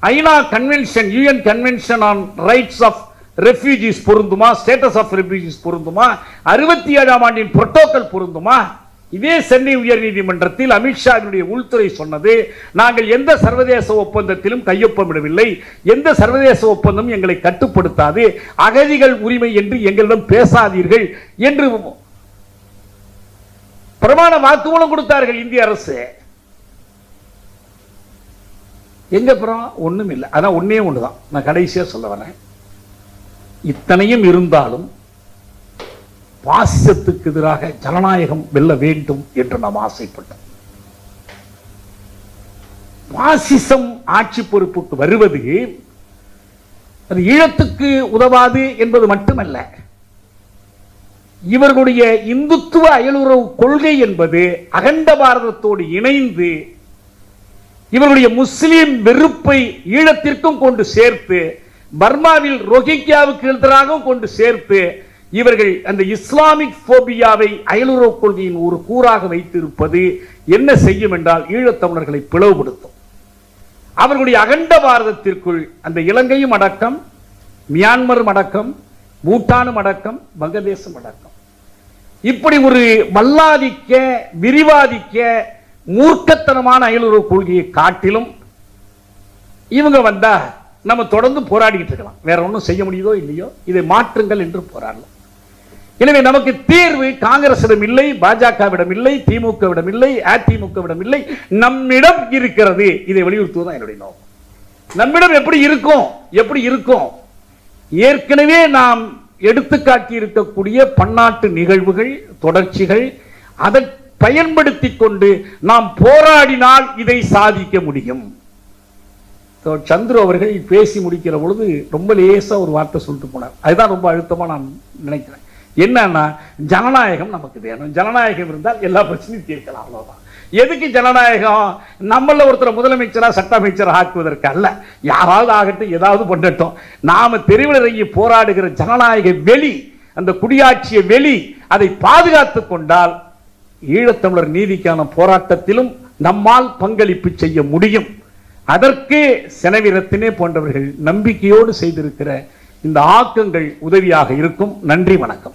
ஐநா convention, UN convention on rights of refugees பொருந்துமா? ஸ்டேட்டஸ் ஆஃப் ரெஃப்யூஜிஸ் பொருந்துமா? 67ஆம் ஆண்டின் புரோட்டோகால் பொருந்துமா? இதே சென்னை உயர் நீதிமன்றத்தில் அமித்ஷாவினுடைய உள்துறை சொன்னது, நாங்கள் எந்த சர்வதேச ஒப்பந்தத்திலும் கையொப்பமிடவில்லை, எந்த சர்வதேச ஒப்பந்தம் எங்களை கட்டுப்படுத்தாது, அகதிகள் உரிமை என்று எங்களிடம் பேசாதீர்கள் என்று பிரமாண வாக்குமூலம் கொடுத்தார்கள் இந்திய அரசு. எங்க அப்புறம் ஒண்ணும் இல்லை. அதான் ஒன்னே ஒண்ணுதான் நான் கடைசியா சொல்ல வரேன். இத்தனையும் இருந்தாலும் பாசிசத்துக்கு எதிராக ஜனநாயகம் வெல்ல வேண்டும் என்று நாம் ஆசைப்பட்டோம். பாசிசம் ஆட்சி பொறுப்புக்கு வருவது அது ஈழத்துக்கு உதவாது என்பது மட்டுமல்ல, இவர்களுடைய இந்துத்துவ அயலுறவு கொள்கை என்பது அகண்ட பாரதத்தோடு இணைந்து இவருடைய முஸ்லிம் வெறுப்பை ஈழத்திற்கும் கொண்டு சேர்த்து, பர்மாவில் ரோஹிங்கியாவுக்கு எதிராகவும் கொண்டு சேர்த்து, இவர்கள் அந்த இஸ்லாமிக் போபியாவை அயலுறவு கொள்கையின் ஒரு கூறாக வைத்திருப்பது என்ன செய்யும் என்றால் ஈழத்தமிழர்களை பிளவுபடுத்தும். அவர்களுடைய அகண்ட பாரதத்திற்குள் அந்த இலங்கையும் அடக்கம், மியான்மரும் அடக்கம், பூட்டானும் அடக்கம், வங்கதேசம் அடக்கம், இப்படி ஒரு மல்லாதிக்க விரிவாதிக்க மூர்க்கத்தனமான அயலுறவு கொள்கையை காட்டிலும் இவங்க வந்தா நம்ம தொடர்ந்து போராடிட்டு இருக்கலாம். வேற ஒன்றும் செய்ய முடியுதோ இல்லையோ, இதை மாற்றுங்கள் என்று போராடலாம். எனவே நமக்கு தீர்வு காங்கிரசிடம் இல்லை, பாஜகவிடம் இல்லை, திமுகவிடம் இல்லை, அதிமுகவிடம் இல்லை, நம்மிடம் இருக்கிறது. இதை வலியுறுத்துவதுதான் என்னுடைய நோக்கம். நம்மிடம் எப்படி இருக்கும்? ஏற்கனவே நாம் எடுத்துக்காட்டி இருக்கக்கூடிய பன்னாட்டு நிகழ்வுகள், தொடர்ச்சிகள், அதை பயன்படுத்தி கொண்டு நாம் போராடினால் இதை சாதிக்க முடியும். சந்துரு அவர்கள் பேசி முடிக்கிற பொழுது ரொம்ப லேசா ஒரு வார்த்தை சொல்லிட்டு போனார். அதுதான் ரொம்ப அழுத்தமா நான் நினைக்கிறேன். என்னன்னா, ஜனநாயகம் நமக்கு வேணும், ஜனநாயகம் இருந்தால் எல்லா பிரச்சனையும் தீர்க்கலாம், அவ்வளவுதான். எதுக்கு ஜனநாயகம்? நம்மள ஒருத்தர் முதலமைச்சரா சட்ட அமைச்சர் ஆக்குவதற்கு அல்ல. யாராவது ஆகட்டும், ஏதாவது பண்ணட்டும், நாம தெருவில் இறங்கி போராடுகிற ஜனநாயக வெளி, அந்த குடியாட்சிய வெளி, அதை பாதுகாத்துக் கொண்டால் ஈழத்தமிழர் நீதிக்கான போராட்டத்திலும் நம்மால் பங்களிப்பு செய்ய முடியும். அதற்கு செனவிரத்தினே போன்றவர்கள் நம்பிக்கையோடு செய்திருக்கிற இந்த ஆக்கங்கள் உதவியாக இருக்கும். நன்றி, வணக்கம்.